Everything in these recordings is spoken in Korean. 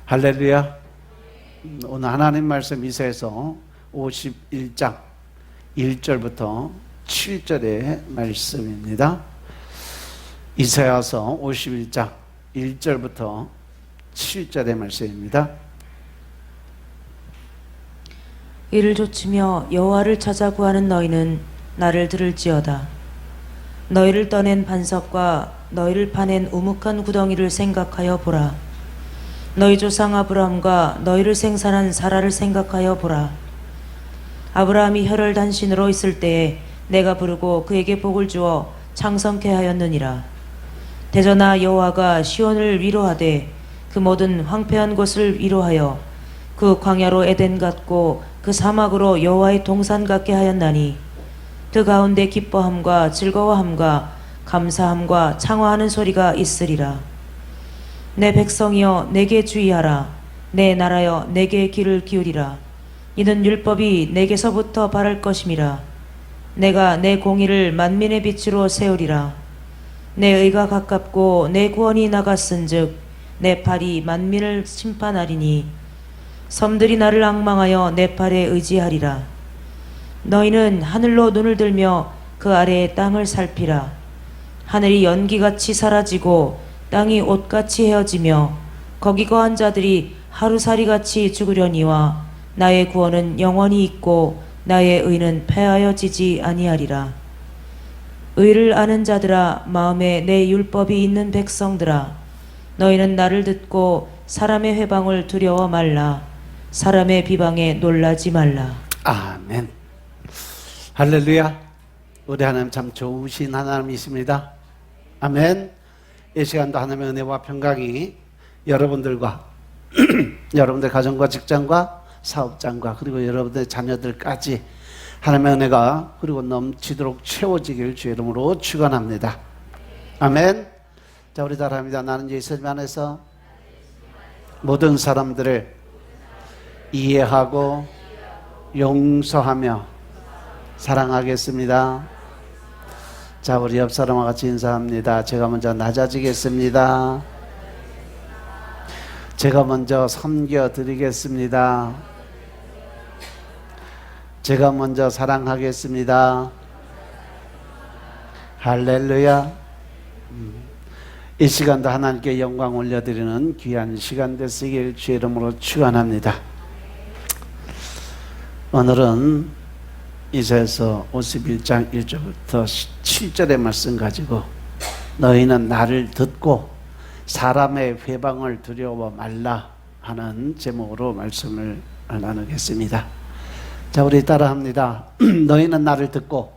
할렐루야. 오늘 하나님 말씀 이사야서 51장 1절부터 7절의 말씀입니다. 이사야서 51장 1절부터 7절의 말씀입니다. 이를 좇으며 여호와를 찾아 구하는 너희는 나를 들을지어다. 너희를 떠낸 반석과 너희를 파낸 우묵한 구덩이를 생각하여 보라. 너희 조상 아브라함과 너희를 생산한 사라를 생각하여 보라. 아브라함이 혈혈단신으로 있을 때에 내가 부르고 그에게 복을 주어 창성케 하였느니라. 대전아 여호와가 시온을 위로하되 그 모든 황폐한 곳을 위로하여 그 광야로 에덴 같고 그 사막으로 여호와의 동산 같게 하였나니 그 가운데 기뻐함과 즐거워함과 감사함과 창화하는 소리가 있으리라. 내 백성이여 내게 주의하라. 내 나라여 내게 귀를 기울이라. 이는 율법이 내게서부터 바랄 것임이라. 내가 내 공의를 만민의 빛으로 세우리라. 내 의가 가깝고 내 구원이 나갔은즉 내 팔이 만민을 심판하리니 섬들이 나를 앙망하여 내 팔에 의지하리라. 너희는 하늘로 눈을 들며 그 아래의 땅을 살피라. 하늘이 연기같이 사라지고 땅이 옷같이 헤어지며 거기 거한 자들이 하루살이같이 죽으려니와 나의 구원은 영원히 있고 나의 의는 패하여지지 아니하리라. 의를 아는 자들아, 마음에 내 율법이 있는 백성들아, 너희는 나를 듣고 사람의 회방을 두려워 말라. 사람의 비방에 놀라지 말라. 아멘. 할렐루야. 우리 하나님 참 좋으신 하나님이십니다. 아멘. 이 시간도 하나님의 은혜와 평강이 여러분들과 여러분들 가정과 직장과 사업장과 그리고 여러분들의 자녀들까지 하나님의 은혜가 그리고 넘치도록 채워지길 주의 이름으로 축원합니다. 아멘. 자, 우리 다 합니다. 나는 예수님 안에서 모든 사람들을 이해하고 용서하며 사랑하겠습니다. 자, 우리 옆 사람과 같이 인사합니다. 제가 먼저 낮아지겠습니다. 제가 먼저 섬겨드리겠습니다. 제가 먼저 사랑하겠습니다. 할렐루야. 이 시간도 하나님께 영광 올려드리는 귀한 시간 되시길 주의 이름으로 축원합니다. 오늘은 이사야서 51장 1절부터 7절의 말씀 가지고 너희는 나를 듣고 사람의 회방을 두려워 말라 하는 제목으로 말씀을 나누겠습니다. 자, 우리 따라합니다. 너희는 나를 듣고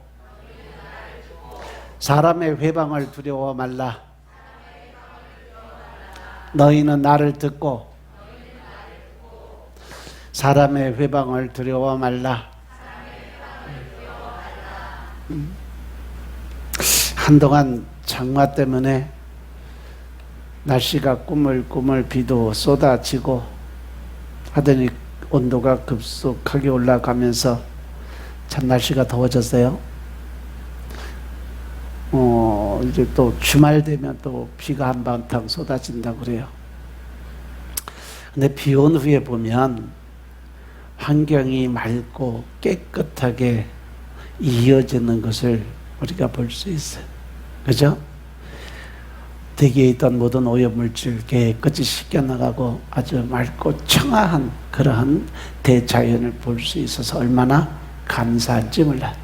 사람의 회방을 두려워 말라. 너희는 나를 듣고 사람의 회방을 두려워 말라. 한동안 장마 때문에 날씨가 꾸물꾸물 비도 쏟아지고 하더니 온도가 급속하게 올라가면서 참 날씨가 더워졌어요. 이제 또 주말 되면 또 비가 한바탕 쏟아진다고 그래요. 근데 비 온 후에 보면 환경이 맑고 깨끗하게 이어지는 것을 우리가 볼 수 있어요. 그죠? 대기에 있던 모든 오염물질 깨끗이 씻겨나가고 아주 맑고 청아한 그러한 대자연을 볼 수 있어서 얼마나 감사한지 몰라요.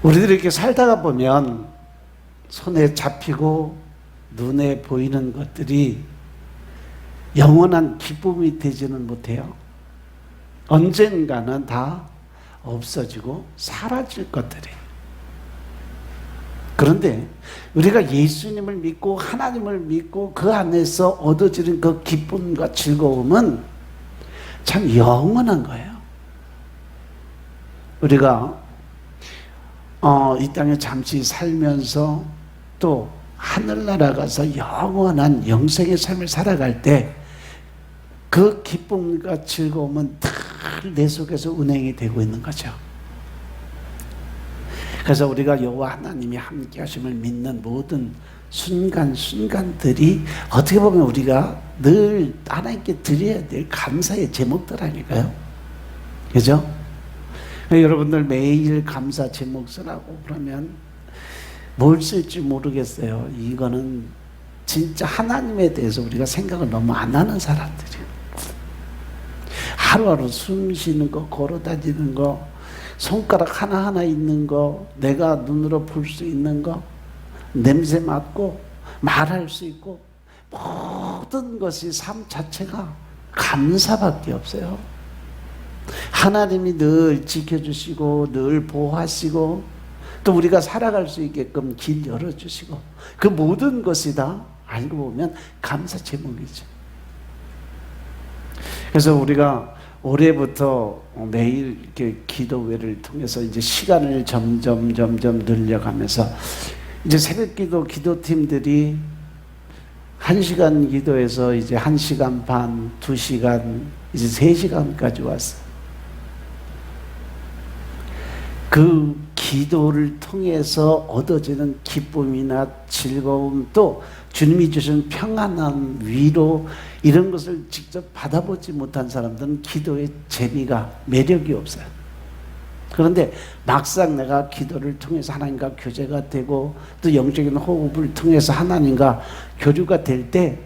우리들이 이렇게 살다가 보면 손에 잡히고 눈에 보이는 것들이 영원한 기쁨이 되지는 못해요. 언젠가는 다 없어지고 사라질 것들이에요. 그런데 우리가 예수님을 믿고 하나님을 믿고 그 안에서 얻어지는 그 기쁨과 즐거움은 참 영원한 거예요. 우리가 이 땅에 잠시 살면서 또 하늘나라 가서 영원한 영생의 삶을 살아갈 때 그 기쁨과 즐거움은 다 내 속에서 운행이 되고 있는 거죠. 그래서 우리가 여호와 하나님이 함께 하심을 믿는 모든 순간순간들이 어떻게 보면 우리가 늘 하나님께 드려야 될 감사의 제목들 아닐까요? 그죠? 여러분들 매일 감사 제목 쓰라고 그러면 뭘 쓸지 모르겠어요. 이거는 진짜 하나님에 대해서 우리가 생각을 너무 안 하는 사람들이에요. 하루하루 숨 쉬는 거, 걸어 다니는 거, 손가락 하나하나 있는 거, 내가 눈으로 볼 수 있는 거, 냄새 맡고 말할 수 있고, 모든 것이 삶 자체가 감사밖에 없어요. 하나님이 늘 지켜주시고 늘 보호하시고 또 우리가 살아갈 수 있게끔 길 열어주시고 그 모든 것이 다 알고 보면 감사 제목이죠. 그래서 우리가 올해부터 매일 이렇게 기도회를 통해서 이제 시간을 점점 늘려가면서 이제 새벽기도 기도팀들이 1시간 기도에서 이제 1시간 반, 2시간, 이제 3시간까지 왔어요. 그 기도를 통해서 얻어지는 기쁨이나 즐거움, 또 주님이 주신 평안함, 위로, 이런 것을 직접 받아보지 못한 사람들은 기도의 재미가, 매력이 없어요. 그런데 막상 내가 기도를 통해서 하나님과 교제가 되고 또 영적인 호흡을 통해서 하나님과 교류가 될 때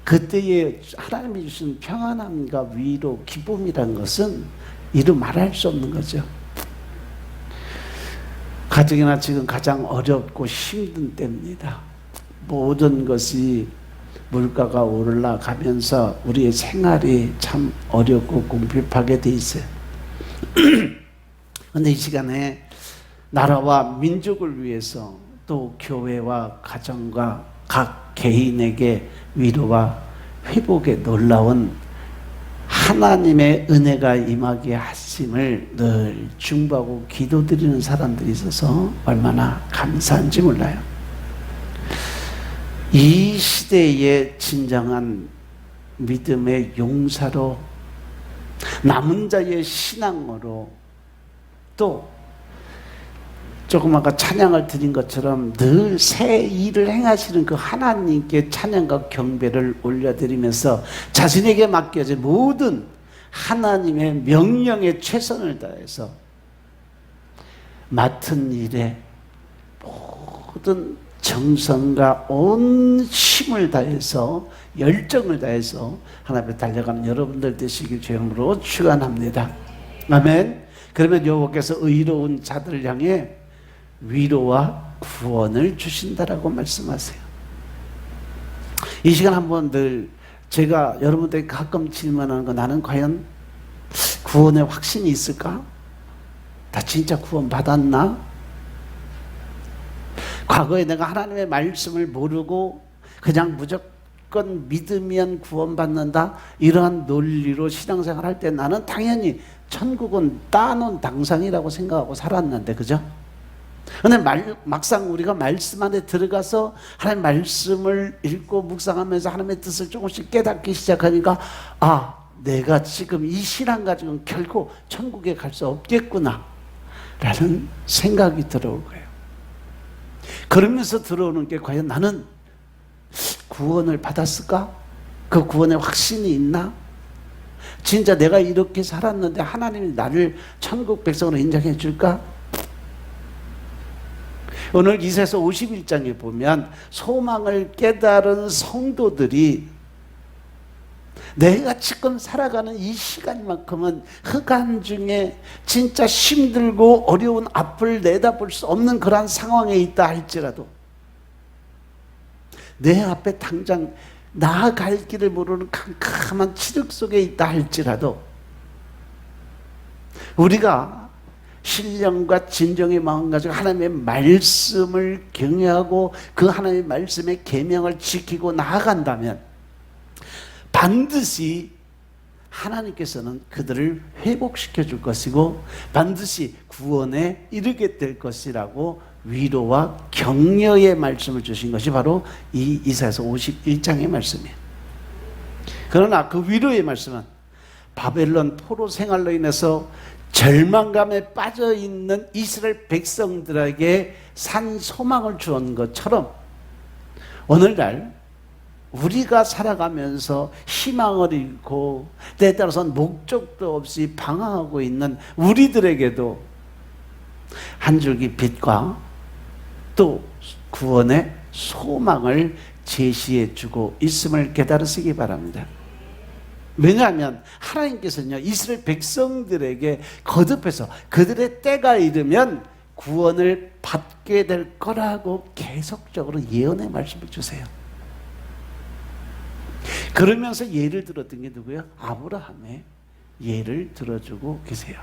그때의 하나님이 주신 평안함과 위로, 기쁨이라는 것은 이루 말할 수 없는 거죠. 가정이나 지금 가장 어렵고 힘든 때입니다. 모든 것이 물가가 올라가면서 우리의 생활이 참 어렵고 궁핍하게 돼 있어요. 그런데 이 시간에 나라와 민족을 위해서 또 교회와 가정과 각 개인에게 위로와 회복의 놀라운 하나님의 은혜가 임하게 하심을 늘 중보하고 기도드리는 사람들이 있어서 얼마나 감사한지 몰라요. 이 시대의 진정한 믿음의 용사로, 남은 자의 신앙으로, 또 조금 아까 찬양을 드린 것처럼 늘 새 일을 행하시는 그 하나님께 찬양과 경배를 올려드리면서 자신에게 맡겨진 모든 하나님의 명령에 최선을 다해서 맡은 일에 모든 정성과 온 힘을 다해서, 열정을 다해서 하나님 앞에 달려가는 여러분들 되시길 주님으로 축원합니다. 아멘. 그러면 여호와께서 의로운 자들을 향해 위로와 구원을 주신다라고 말씀하세요. 이 시간 한번 늘 제가 여러분들에게 가끔 질문하는 거, 나는 과연 구원의 확신이 있을까? 나 진짜 구원 받았나? 과거에 내가 하나님의 말씀을 모르고 그냥 무조건 믿으면 구원받는다, 이러한 논리로 신앙생활 할 때 나는 당연히 천국은 따놓은 당상이라고 생각하고 살았는데, 그죠? 그런데 막상 우리가 말씀 안에 들어가서 하나님의 말씀을 읽고 묵상하면서 하나님의 뜻을 조금씩 깨닫기 시작하니까, 아, 내가 지금 이 신앙 가지고는 결코 천국에 갈 수 없겠구나 라는 생각이 들어올 거예요. 그러면서 들어오는 게, 과연 나는 구원을 받았을까? 그 구원의 확신이 있나? 진짜 내가 이렇게 살았는데 하나님이 나를 천국 백성으로 인정해 줄까? 오늘 이사야서 51장에 보면 소망을 깨달은 성도들이 내가 지금 살아가는 이 시간만큼은 흑암 중에 진짜 힘들고 어려운 앞을 내다볼 수 없는 그러한 상황에 있다 할지라도, 내 앞에 당장 나아갈 길을 모르는 캄캄한 칠흑 속에 있다 할지라도, 우리가 신령과 진정의 마음 가지고 하나님의 말씀을 경외하고 그 하나님의 말씀의 계명을 지키고 나아간다면 반드시 하나님께서는 그들을 회복시켜 줄 것이고 반드시 구원에 이르게 될 것이라고 위로와 격려의 말씀을 주신 것이 바로 이 이사야서 51장의 말씀이에요. 그러나 그 위로의 말씀은 바벨론 포로 생활로 인해서 절망감에 빠져 있는 이스라엘 백성들에게 산 소망을 주었는 것처럼 오늘날 우리가 살아가면서 희망을 잃고 때에 따라서는 목적도 없이 방황하고 있는 우리들에게도 한 줄기 빛과 또 구원의 소망을 제시해 주고 있음을 깨달으시기 바랍니다. 왜냐하면 하나님께서는요, 이스라엘 백성들에게 거듭해서 그들의 때가 이르면 구원을 받게 될 거라고 계속적으로 예언의 말씀을 주세요. 그러면서 예를 들었던 게 누구예요? 아브라함의 예를 들어주고 계세요.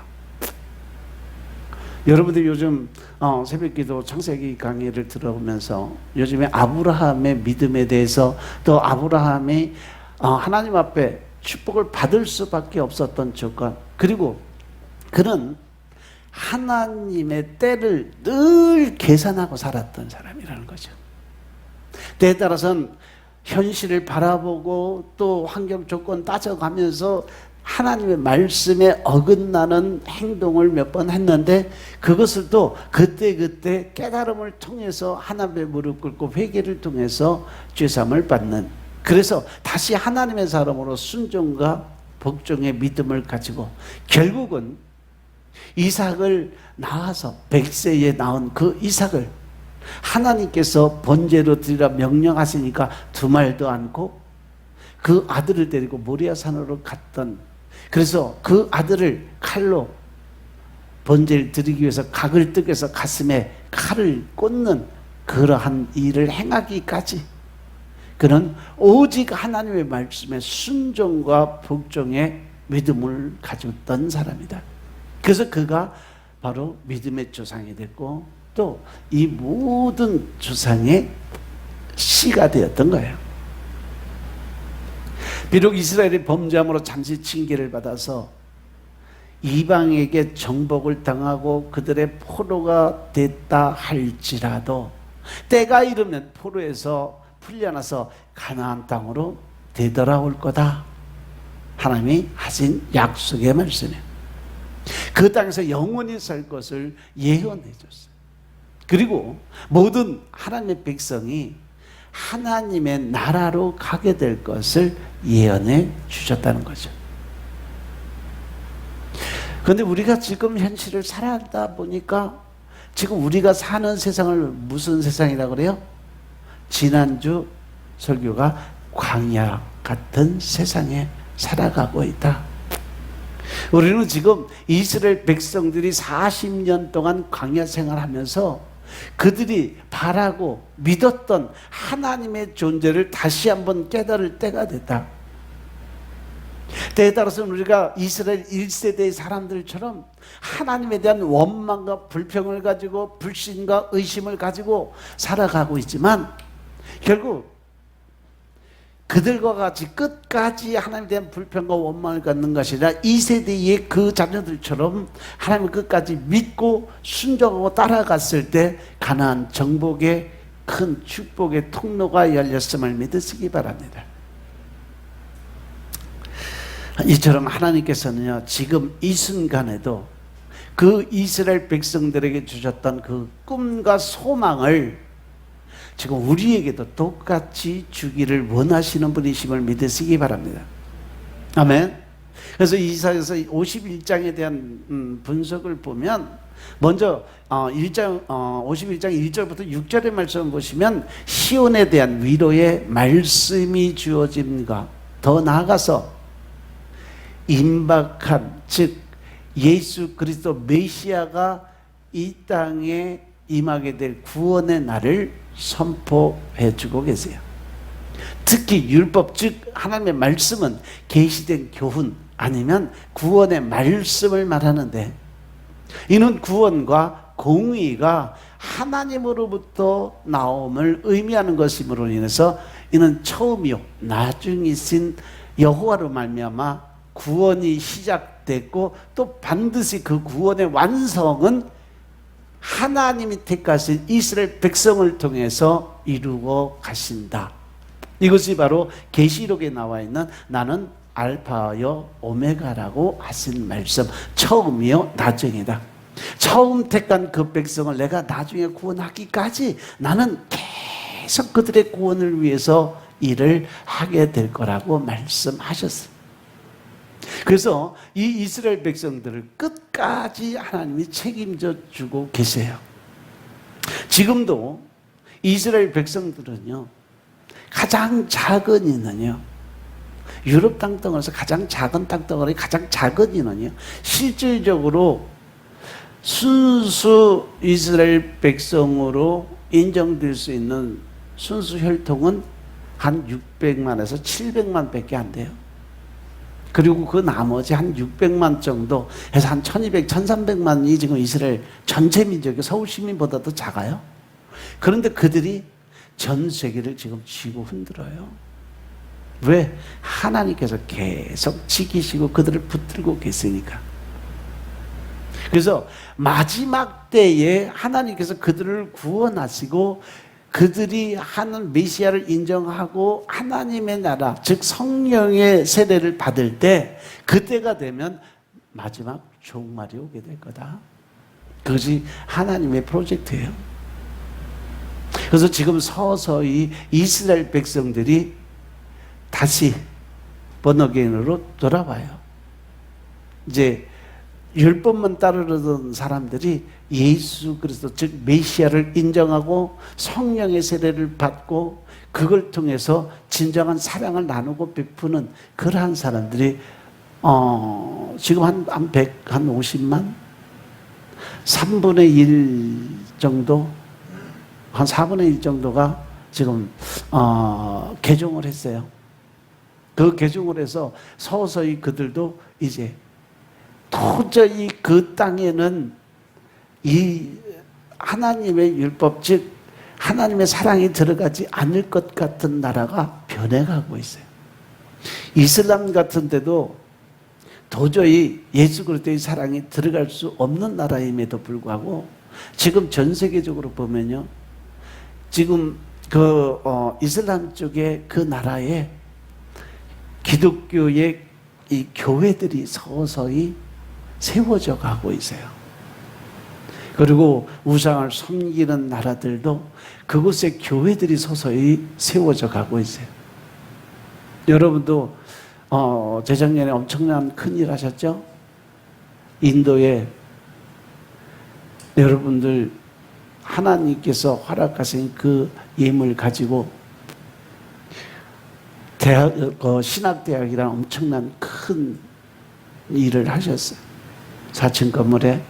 여러분들 요즘 새벽기도 창세기 강의를 들어보면서 요즘에 아브라함의 믿음에 대해서 또 아브라함이 하나님 앞에 축복을 받을 수밖에 없었던 조건, 그리고 그는 하나님의 때를 늘 계산하고 살았던 사람이라는 거죠. 때에 따라서는 현실을 바라보고 또 환경 조건 따져가면서 하나님의 말씀에 어긋나는 행동을 몇 번 했는데 그것을 또 그때그때 깨달음을 통해서 하나님의 무릎 꿇고 회개를 통해서 죄사함을 받는, 그래서 다시 하나님의 사람으로 순종과 복종의 믿음을 가지고 결국은 이삭을 낳아서 100세에 낳은 그 이삭을 하나님께서 번제로 드리라 명령하시니까 두말도 않고 그 아들을 데리고 모리아 산으로 갔던, 그래서 그 아들을 칼로 번제를 드리기 위해서 각을 뜯겨서 가슴에 칼을 꽂는 그러한 일을 행하기까지 그는 오직 하나님의 말씀에 순종과 복종의 믿음을 가졌던 사람이다. 그래서 그가 바로 믿음의 조상이 됐고 또 이 모든 조상의 씨가 되었던 거예요. 비록 이스라엘이 범죄함으로 잠시 징계를 받아서 이방에게 정복을 당하고 그들의 포로가 됐다 할지라도 때가 이르면 포로에서 풀려나서 가나안 땅으로 되돌아올 거다. 하나님이 하신 약속의 말씀이에요. 그 땅에서 영원히 살 것을 예언해 줬어요. 그리고 모든 하나님의 백성이 하나님의 나라로 가게 될 것을 예언해 주셨다는 거죠. 그런데 우리가 지금 현실을 살아다 보니까 지금 우리가 사는 세상을 무슨 세상이라고 그래요? 지난주 설교가 광야 같은 세상에 살아가고 있다. 우리는 지금 이스라엘 백성들이 40년 동안 광야 생활하면서 그들이 바라고 믿었던 하나님의 존재를 다시 한번 깨달을 때가 됐다. 때에 따라서는 우리가 이스라엘 1세대의 사람들처럼 하나님에 대한 원망과 불평을 가지고 불신과 의심을 가지고 살아가고 있지만 결국 그들과 같이 끝까지 하나님에 대한 불평과 원망을 갖는 것이 아니라 2세대의 그 자녀들처럼 하나님을 끝까지 믿고 순종하고 따라갔을 때 가나안 정복의 큰 축복의 통로가 열렸음을 믿으시기 바랍니다. 이처럼 하나님께서는요, 지금 이 순간에도 그 이스라엘 백성들에게 주셨던 그 꿈과 소망을 지금 우리에게도 똑같이 주기를 원하시는 분이심을 믿으시기 바랍니다. 아멘. 그래서 이사야서 51장에 대한 분석을 보면 먼저 51장 1절부터 6절의 말씀을 보시면 시온에 대한 위로의 말씀이 주어집니다. 더 나아가서 임박한, 즉 예수 그리스도 메시아가 이 땅에 임하게 될 구원의 날을 선포해 주고 계세요. 특히 율법, 즉 하나님의 말씀은 계시된 교훈 아니면 구원의 말씀을 말하는데, 이는 구원과 공의가 하나님으로부터 나옴을 의미하는 것임으로 인해서 이는 처음이요 나중이신 여호와로 말미암아 구원이 시작됐고 또 반드시 그 구원의 완성은 하나님이 택하신 이스라엘 백성을 통해서 이루어 가신다. 이것이 바로 계시록에 나와 있는 나는 알파여 오메가라고 하신 말씀, 처음이요 나중이다. 처음 택한 그 백성을 내가 나중에 구원하기까지 나는 계속 그들의 구원을 위해서 일을 하게 될 거라고 말씀하셨어요. 그래서 이 이스라엘 백성들을 끝까지 하나님이 책임져 주고 계세요. 지금도 이스라엘 백성들은요, 가장 작은 인은요, 유럽 땅덩어리에서 가장 작은 땅덩어리, 가장 작은 인은요, 실질적으로 순수 이스라엘 백성으로 인정될 수 있는 순수 혈통은 한 600만에서 700만 밖에 안 돼요. 그리고 그 나머지 한 600만 정도 해서 한 1200, 1300만이 지금 이스라엘 전체 민족이 서울 시민보다도 작아요. 그런데 그들이 전 세계를 지금 쥐고 흔들어요. 왜? 하나님께서 계속 지키시고 그들을 붙들고 계시니까. 그래서 마지막 때에 하나님께서 그들을 구원하시고 그들이 하는 메시아를 인정하고 하나님의 나라, 즉 성령의 세례를 받을 때, 그때가 되면 마지막 종말이 오게 될 거다. 그것이 하나님의 프로젝트예요. 그래서 지금 서서히 이스라엘 백성들이 다시 번어게인으로 돌아와요. 이제 율법만 따르던 사람들이 예수 그리스도 즉 메시아를 인정하고 성령의 세례를 받고 그걸 통해서 진정한 사랑을 나누고 베푸는 그러한 사람들이 지금 한 50만? 3분의 1 정도? 한 4분의 1 정도가 지금 개종을 했어요. 그 개종을 해서 서서히 그들도 이제 도저히 그 땅에는 이 하나님의 율법, 즉 하나님의 사랑이 들어가지 않을 것 같은 나라가 변해가고 있어요. 이슬람 같은 데도 도저히 예수 그리스도의 사랑이 들어갈 수 없는 나라임에도 불구하고 지금 전 세계적으로 보면요, 지금 이슬람 쪽의 그 나라에 기독교의 이 교회들이 서서히 세워져 가고 있어요. 그리고 우상을 섬기는 나라들도 그곳에 교회들이 서서히 세워져 가고 있어요. 여러분도 재작년에 엄청난 큰일 하셨죠? 인도에 여러분들 하나님께서 허락하신 그 예물 가지고 신학대학이라는 엄청난 큰 일을 하셨어요. 4층 건물에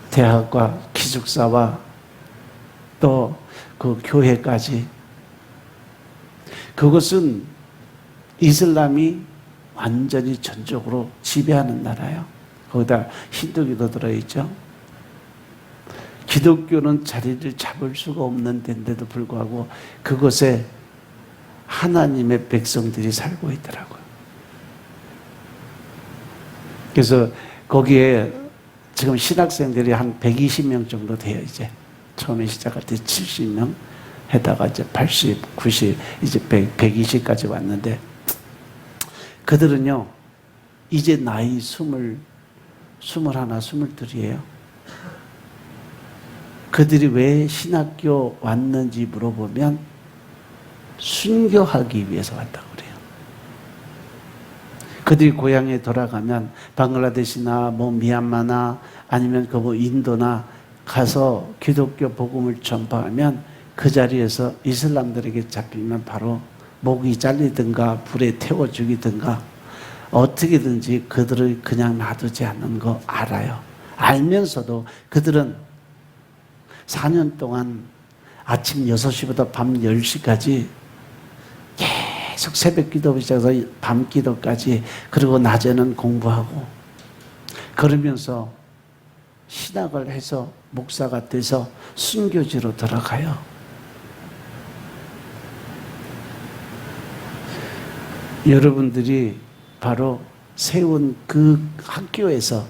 대학과 기숙사와 또 그 교회까지. 그것은 이슬람이 완전히 전적으로 지배하는 나라예요. 거기다 힌두교도 들어있죠. 기독교는 자리를 잡을 수가 없는 데인데도 불구하고 그곳에 하나님의 백성들이 살고 있더라고요. 그래서 거기에 지금 신학생들이 한 120명 정도 돼요. 이제 처음에 시작할 때 70명 해다가 이제 80, 90, 이제 120까지 왔는데, 그들은요 이제 나이 21, 22이에요. 그들이 왜 신학교 왔는지 물어보면 순교하기 위해서 왔다고 그래요. 그들이 고향에 돌아가면 방글라데시나 미얀마나 아니면 인도나 가서 기독교 복음을 전파하면 그 자리에서 이슬람들에게 잡히면 바로 목이 잘리든가 불에 태워 죽이든가 어떻게든지 그들을 그냥 놔두지 않는 거 알아요. 알면서도 그들은 4년 동안 아침 6시부터 밤 10시까지 계속 새벽 기도부터 시작해서 밤 기도까지, 그리고 낮에는 공부하고 그러면서 신학을 해서 목사가 돼서 순교지로 들어가요. 여러분들이 바로 세운 그 학교에서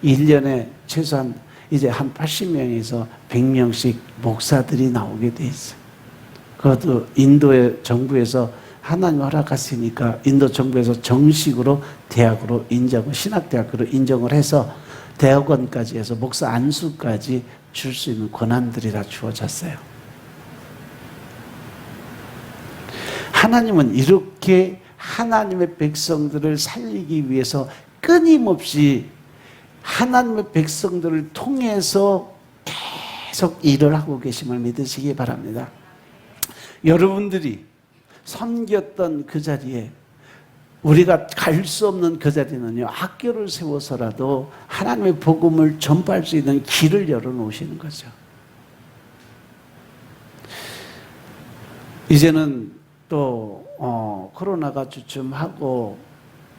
1년에 최소한 이제 한 80명에서 100명씩 목사들이 나오게 돼 있어요. 그것도 인도의 정부에서 하나님 허락하시니까 인도 정부에서 정식으로 대학으로 인정을, 신학대학으로 인정을 해서 대학원까지 해서 목사 안수까지 줄 수 있는 권한들이 다 주어졌어요. 하나님은 이렇게 하나님의 백성들을 살리기 위해서 끊임없이 하나님의 백성들을 통해서 계속 일을 하고 계심을 믿으시기 바랍니다. 여러분들이 섬겼던 그 자리에, 우리가 갈 수 없는 그 자리는요, 학교를 세워서라도 하나님의 복음을 전파할 수 있는 길을 열어놓으시는 거죠. 이제는 또 코로나가 주춤하고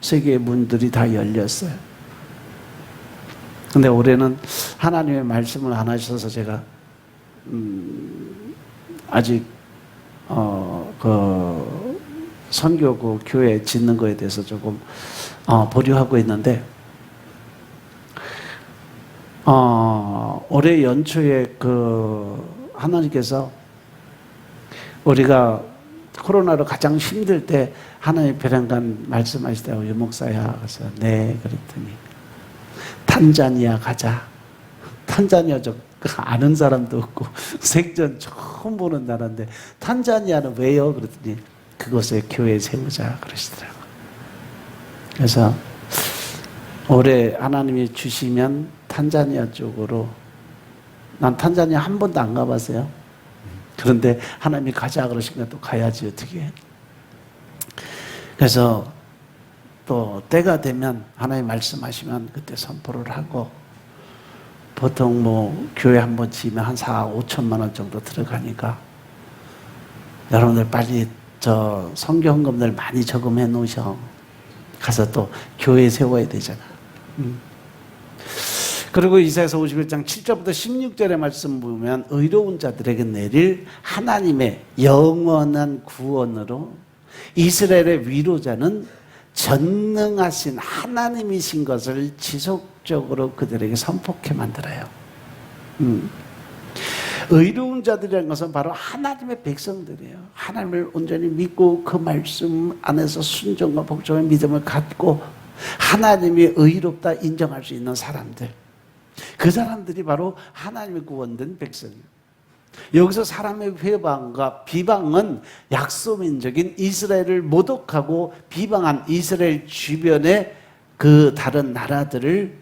세계의 문들이 다 열렸어요. 근데 올해는 하나님의 말씀을 안 하셔서 제가 아직 그 선교구 교회 짓는 거에 대해서 조금 보류하고 있는데, 올해 연초에 그 하나님께서 우리가 코로나로 가장 힘들 때 하나님 배령간 말씀하시다고, 유 목사야. 그래서 네 그랬더니 탄자니아 가자. 탄자니아 저 아는 사람도 없고 생전 처음 보는 나라인데 탄자니아는 왜요? 그랬더니 그곳에 교회 세우자 그러시더라고요. 그래서 올해 하나님이 주시면 탄자니아 쪽으로, 난 탄자니아 한 번도 안 가봤어요. 그런데 하나님이 가자 그러시니까 또 가야지 어떻게. 그래서 또 때가 되면 하나님 말씀하시면 그때 선포를 하고, 보통 뭐 교회 한 번 지으면 한 4, 5천만 원 정도 들어가니까 여러분들 빨리 저 선교헌금들 많이 저금해 놓으셔. 가서 또 교회 세워야 되잖아. 그리고 이사야서 51장 7절부터 16절의 말씀 보면 의로운 자들에게 내릴 하나님의 영원한 구원으로 이스라엘의 위로자는 전능하신 하나님이신 것을 지속적으로 그들에게 선포케 만들어요. 의로운 자들이라는 것은 바로 하나님의 백성들이에요. 하나님을 온전히 믿고 그 말씀 안에서 순종과 복종의 믿음을 갖고 하나님이 의롭다 인정할 수 있는 사람들, 그 사람들이 바로 하나님의 구원된 백성이에요. 여기서 사람의 회방과 비방은 약소민족인 이스라엘을 모독하고 비방한 이스라엘 주변의 그 다른 나라들을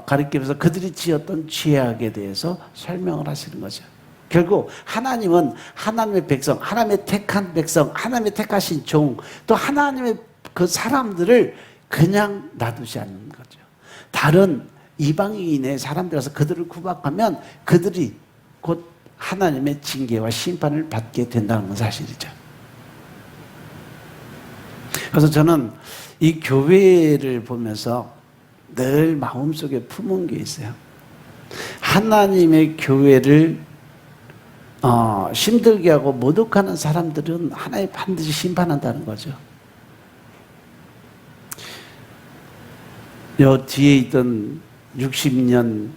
가리키면서 그들이 지었던 죄악에 대해서 설명을 하시는 거죠. 결국 하나님은 하나님의 백성, 하나님의 택한 백성, 하나님의 택하신 종, 또 하나님의 그 사람들을 그냥 놔두지 않는 거죠. 다른 이방인의 사람들에서 그들을 구박하면 그들이 곧 하나님의 징계와 심판을 받게 된다는 사실이죠. 그래서 저는 이 교회를 보면서 늘 마음속에 품은 게 있어요. 하나님의 교회를 힘들게 하고 모독하는 사람들은 하나님 반드시 심판한다는 거죠. 요 뒤에 있던 60년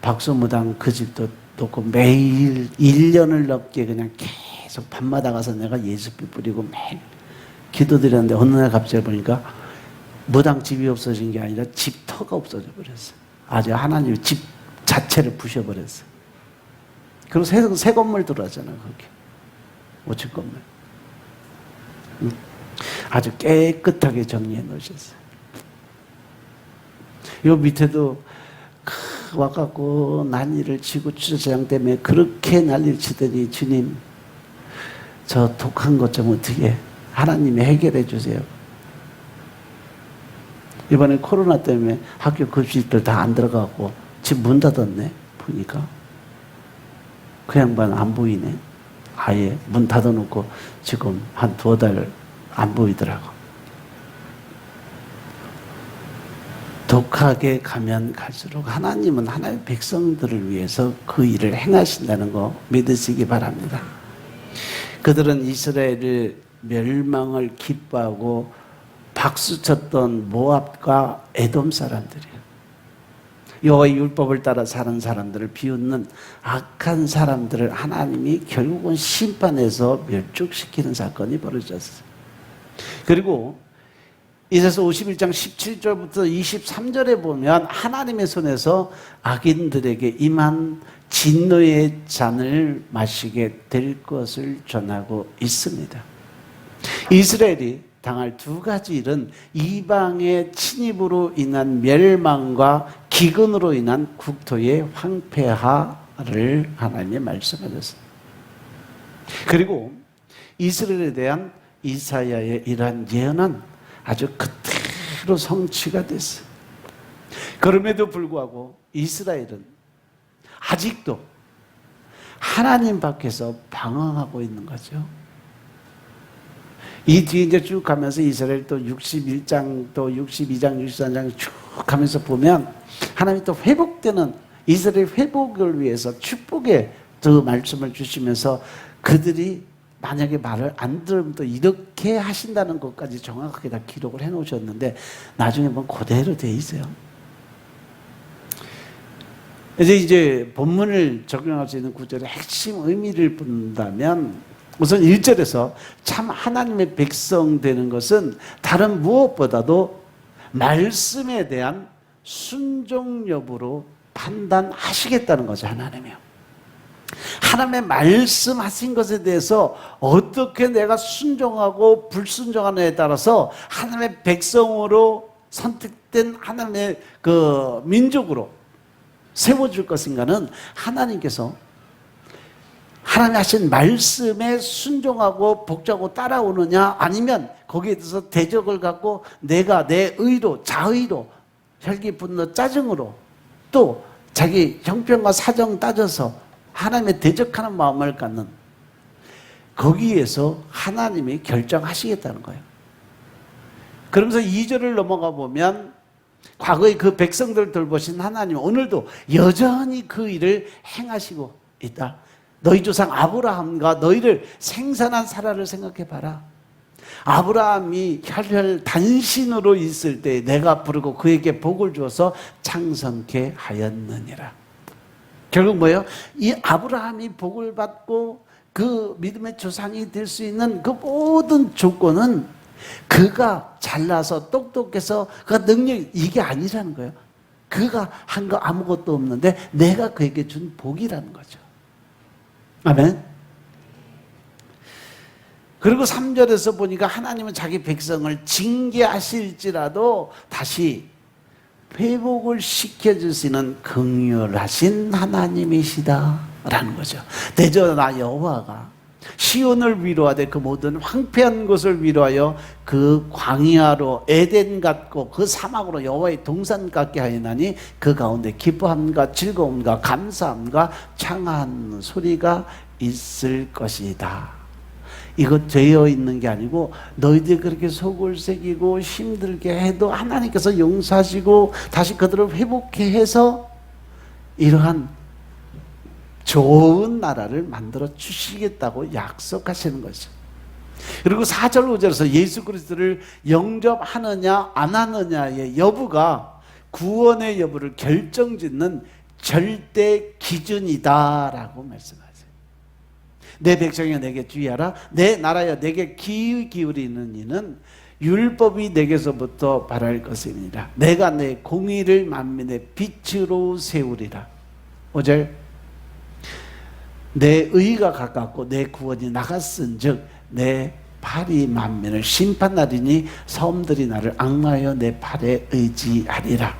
박수무당 그 집도 놓고 매일 1년을 넘게 그냥 계속 밤마다 가서 내가 예수빛 뿌리고 매일 기도드렸는데 어느 날 갑자기 보니까 무당 집이 없어진 게 아니라 집터가 없어져 버렸어요. 아주 하나님이 집 자체를 부셔버렸어요. 그리고 새 건물 들어왔잖아요. 거기 5층 건물. 아주 깨끗하게 정리해 놓으셨어요. 요 밑에도 와갖고 난리를 치고 주차장 때문에 그렇게 난리를 치더니, 주님 저 독한 것 좀 어떻게 하나님이 해결해 주세요. 이번에 코로나 때문에 학교 급식들 다 안 들어가고 집 문 닫았네. 보니까 그 양반 안 보이네. 아예 문 닫아놓고 지금 한 2달 안 보이더라고. 독하게 가면 갈수록 하나님은 하나님의 백성들을 위해서 그 일을 행하신다는 거 믿으시기 바랍니다. 그들은 이스라엘의 멸망을 기뻐하고 박수쳤던 모압과 에돔 사람들이에요. 여호와의 율법을 따라 사는 사람들을 비웃는 악한 사람들을 하나님이 결국은 심판해서 멸족시키는 사건이 벌어졌어요. 그리고 이사야서 51장 17절부터 23절에 보면 하나님의 손에서 악인들에게 임한 진노의 잔을 마시게 될 것을 전하고 있습니다. 이스라엘이 당할 두 가지 일은 이방의 침입으로 인한 멸망과 기근으로 인한 국토의 황폐화를 하나님이 말씀하셨습니다. 그리고 이스라엘에 대한 이사야의 이러한 예언은 아주 그대로 성취가 됐어요. 그럼에도 불구하고 이스라엘은 아직도 하나님 밖에서 방황하고 있는 거죠. 이 뒤에 이제 쭉 가면서 이스라엘 또 61장 또 62장 63장 쭉 가면서 보면 하나님이 또 회복되는 이스라엘 회복을 위해서 축복의 그 말씀을 주시면서 그들이 만약에 말을 안 들으면 또 이렇게 하신다는 것까지 정확하게 다 기록을 해 놓으셨는데 나중에 보면 그대로 돼 있어요. 이제 본문을 적용할 수 있는 구절의 핵심 의미를 본다면 우선 1절에서 참 하나님의 백성 되는 것은 다른 무엇보다도 말씀에 대한 순종 여부로 판단하시겠다는 거죠. 하나님이요. 하나님의 말씀하신 것에 대해서 어떻게 내가 순종하고 불순종하느냐에 따라서 하나님의 백성으로 선택된 하나님의 그 민족으로 세워줄 것인가는 하나님께서 하나님 하신 말씀에 순종하고 복종하고 따라오느냐 아니면 거기에 대해서 대적을 갖고 내가 내 의로 자의로 혈기 분노 짜증으로 또 자기 형편과 사정 따져서 하나님의 대적하는 마음을 갖는 거기에서 하나님이 결정하시겠다는 거예요. 그러면서 2절을 넘어가 보면 과거의 그 백성들을 돌보신 하나님 오늘도 여전히 그 일을 행하시고 있다. 너희 조상 아브라함과 너희를 생산한 사라를 생각해 봐라. 아브라함이 혈혈 단신으로 있을 때 내가 부르고 그에게 복을 주어서 창성케 하였느니라. 결국 뭐예요? 이 아브라함이 복을 받고 그 믿음의 조상이 될 수 있는 그 모든 조건은 그가 잘나서 똑똑해서 그 능력이 이게 아니라는 거예요. 그가 한 거 아무것도 없는데 내가 그에게 준 복이라는 거죠. 아멘. 그리고 3절에서 보니까 하나님은 자기 백성을 징계하실지라도 다시 회복을 시켜주시는 긍휼하신 하나님이시다라는 거죠. 대저 나 여호와가 시온을 위로하되 그 모든 황폐한 곳을 위로하여 그 광야로 에덴 같고 그 사막으로 여호와의 동산 같게 하였나니 그 가운데 기뻐함과 즐거움과 감사함과 창한 소리가 있을 것이다. 이거 되어 있는 게 아니고 너희들이 그렇게 속을 새기고 힘들게 해도 하나님께서 용서하시고 다시 그들을 회복해 해서 이러한 좋은 나라를 만들어 주시겠다고 약속하시는 거죠. 그리고 4절 5절에서 예수 그리스도를 영접하느냐 안 하느냐의 여부가 구원의 여부를 결정짓는 절대 기준이다라고 말씀하세요. 내 백성이여 내게 주의하라. 내 나라여 내게 귀 기울이는 이는 율법이 내게서부터 발할 것이니라. 내가 내 공의를 만민의 빛으로 세우리라. 5절 내 의가 가깝고 내 구원이 나갔은즉 내 팔이 만민을 심판하리니 섬들이 나를 앙마하여 내 팔에 의지하리라.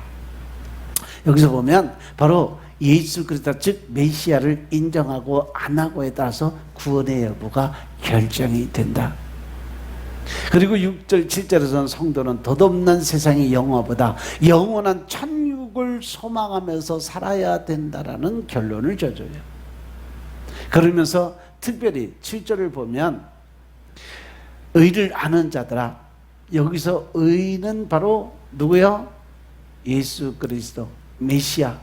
여기서 보면 바로 예수 그리스도 즉 메시아를 인정하고 안 하고에 따라서 구원의 여부가 결정이 된다. 그리고 6절 7절에서는 성도는 덧없는 세상의 영화보다 영원한 천국을 소망하면서 살아야 된다라는 결론을 줘줘요. 그러면서 특별히 7절을 보면 의를 아는 자들아, 여기서 의는 바로 누구요? 예수 그리스도 메시아.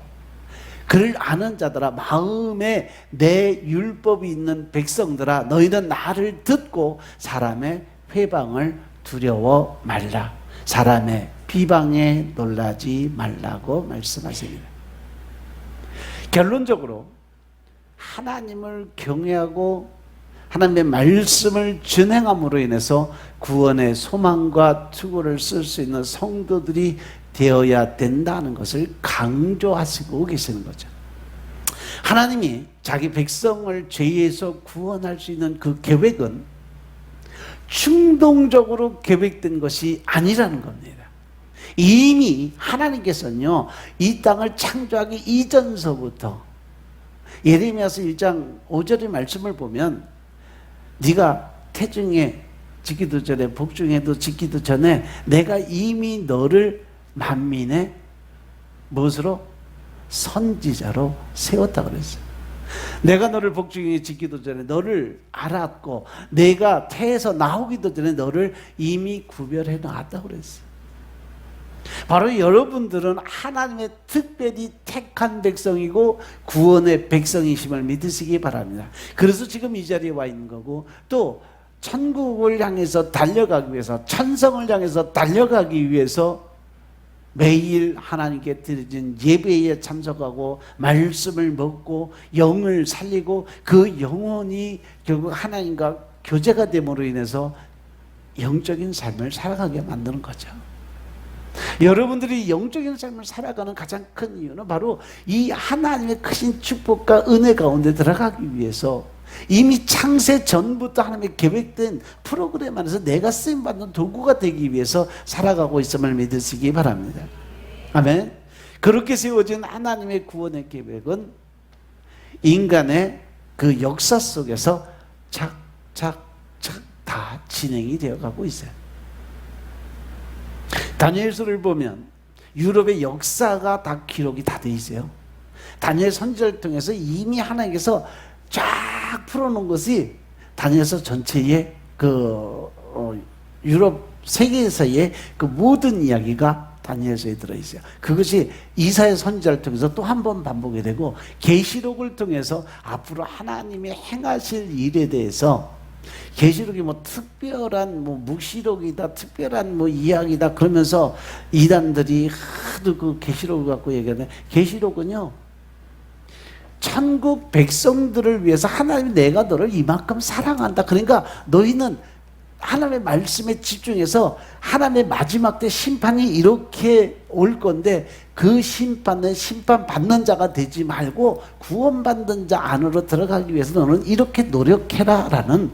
그를 아는 자들아, 마음에 내 율법이 있는 백성들아, 너희는 나를 듣고 사람의 회방을 두려워 말라. 사람의 비방에 놀라지 말라고 말씀하십니다. 결론적으로 하나님을 경외하고 하나님의 말씀을 준행함으로 인해서 구원의 소망과 투구를 쓸 수 있는 성도들이 되어야 된다는 것을 강조하시고 계시는 거죠. 하나님이 자기 백성을 죄에서 구원할 수 있는 그 계획은 충동적으로 계획된 것이 아니라는 겁니다. 이미 하나님께서는요, 이 땅을 창조하기 이전서부터 예레미야서 1장 5절의 말씀을 보면 네가 태중에 짓기도 전에 복중에도 짓기도 전에 내가 이미 너를 만민의 무엇으로? 선지자로 세웠다 그랬어요. 내가 너를 복중에 짓기도 전에 너를 알았고 내가 태에서 나오기도 전에 너를 이미 구별해 놨다 그랬어요. 바로 여러분들은 하나님의 특별히 택한 백성이고 구원의 백성이심을 믿으시기 바랍니다. 그래서 지금 이 자리에 와 있는 거고, 또 천국을 향해서 달려가기 위해서, 천성을 향해서 달려가기 위해서 매일 하나님께 드려진 예배에 참석하고 말씀을 먹고 영을 살리고 그 영혼이 결국 하나님과 교제가 됨으로 인해서 영적인 삶을 살아가게 만드는 거죠. 여러분들이 영적인 삶을 살아가는 가장 큰 이유는 바로 이 하나님의 크신 축복과 은혜 가운데 들어가기 위해서 이미 창세 전부터 하나님의 계획된 프로그램 안에서 내가 쓰임받는 도구가 되기 위해서 살아가고 있음을 믿으시기 바랍니다. 아멘. 그렇게 세워진 하나님의 구원의 계획은 인간의 그 역사 속에서 착착착 다 진행이 되어가고 있어요. 다니엘서를 보면 유럽의 역사가 다 기록이 다 돼 있어요. 다니엘 선지자를 통해서 이미 하나님께서 쫙 풀어놓은 것이 다니엘서 전체의 유럽 세계에서의 그 모든 이야기가 다니엘서에 들어있어요. 그것이 이사야 선지자를 통해서 또 한 번 반복이 되고, 계시록을 통해서 앞으로 하나님이 행하실 일에 대해서, 계시록이 뭐 특별한 뭐 묵시록이다, 특별한 뭐 이야기다 그러면서 이단들이 하도 그 계시록을 갖고 얘기하는데, 계시록은요 천국 백성들을 위해서 하나님이 내가 너를 이만큼 사랑한다, 그러니까 너희는 하나님의 말씀에 집중해서 하나님의 마지막 때 심판이 이렇게 올 건데 그 심판은 심판받는 자가 되지 말고 구원받는 자 안으로 들어가기 위해서 너는 이렇게 노력해라 라는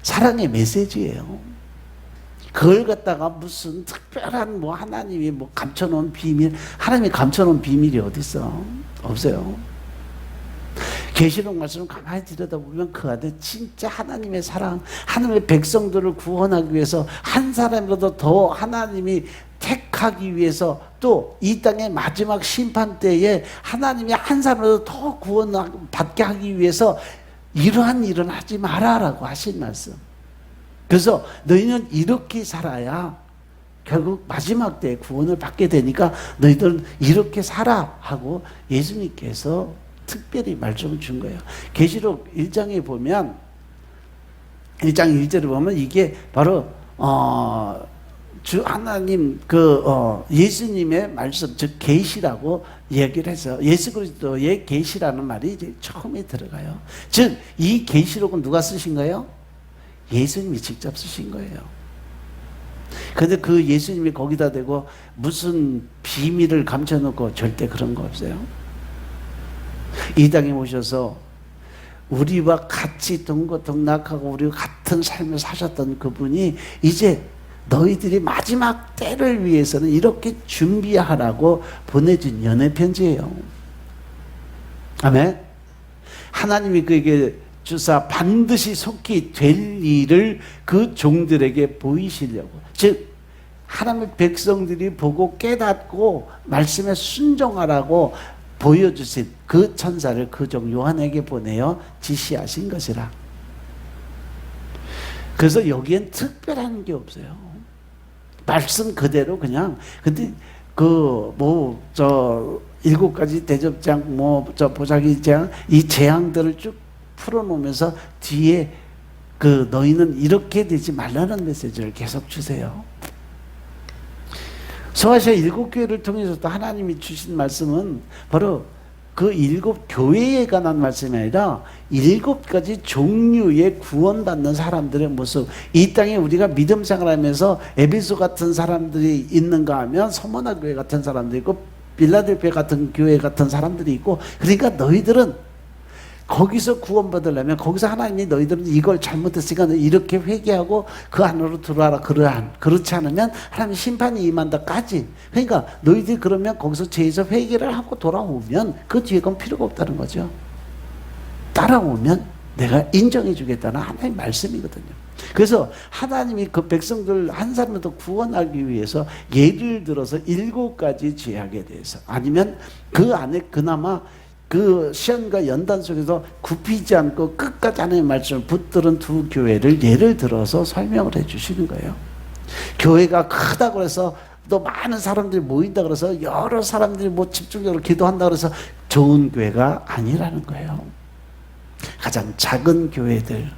사랑의 메시지예요. 그걸 갖다가 무슨 특별한 뭐 하나님이 뭐 감춰놓은 비밀, 하나님이 감춰놓은 비밀이 어디 있어? 없어요. 계시록 말씀을 가만히 들여다보면 그 안에 진짜 하나님의 사랑, 하나님의 백성들을 구원하기 위해서 한 사람이라도 더 하나님이 택하기 위해서, 또 이 땅의 마지막 심판 때에 하나님이 한 사람이라도 더 구원받게 하기 위해서 이러한 일은 하지 마라라고 하신 말씀. 그래서 너희는 이렇게 살아야 결국 마지막 때 구원을 받게 되니까 너희들은 이렇게 살아 하고 예수님께서 특별히 말씀을 준 거예요. 계시록 1장에 보면 1장 1절에 보면 이게 바로 주 하나님 예수님의 말씀, 즉 계시라고 얘기를 해서 예수 그리스도의 계시라는 말이 이제 처음에 들어가요. 즉 이 계시록은 누가 쓰신 거예요? 예수님이 직접 쓰신 거예요. 그런데 그 예수님이 거기다 대고 무슨 비밀을 감춰놓고 절대 그런 거 없어요. 이 땅에 오셔서 우리와 같이 동거동락하고 우리와 같은 삶을 사셨던 그분이 이제 너희들이 마지막 때를 위해서는 이렇게 준비하라고 보내준 연애 편지예요. 아멘. 하나님이 그에게 주사 반드시 속히 될 일을 그 종들에게 보이시려고, 즉 하나님의 백성들이 보고 깨닫고 말씀에 순종하라고 보여주신 그 천사를 그 종 요한에게 보내어 지시하신 것이라. 그래서 여기엔 특별한 게 없어요. 말씀 그대로 그냥. 근데 일곱 가지 대접장, 보자기 재앙, 이 재앙들을 쭉 풀어놓으면서 뒤에 너희는 이렇게 되지 말라는 메시지를 계속 주세요. 소아시아 7교회를 통해서도 하나님이 주신 말씀은 바로 그 7교회에 관한 말씀이 아니라 7가지 종류의 구원받는 사람들의 모습. 이 땅에 우리가 믿음 생활하면서 에베소 같은 사람들이 있는가 하면 서머나 교회 같은 사람들이 있고 빌라델피아 같은 교회 같은 사람들이 있고, 그러니까 너희들은 거기서 구원받으려면 거기서 하나님이 너희들은 이걸 잘못했으니까 이렇게 회개하고 그 안으로 들어와라. 그렇지 않으면 하나님 심판이 임한다까지. 그러니까 너희들이 그러면 거기서 죄에서 회개를 하고 돌아오면 그 뒤에 건 필요가 없다는 거죠. 따라오면 내가 인정해 주겠다는 하나님의 말씀이거든요. 그래서 하나님이 그 백성들 한 사람을 더 구원하기 위해서 예를 들어서 7가지 죄악에 대해서 아니면 그 안에 그나마 그 시험과 연단 속에서 굽히지 않고 끝까지 하나님의 말씀을 붙들은 두 교회를 예를 들어서 설명을 해 주시는 거예요. 교회가 크다고 해서 또 많은 사람들이 모인다 그래서 여러 사람들이 뭐 집중적으로 기도한다 그래서 좋은 교회가 아니라는 거예요. 가장 작은 교회들,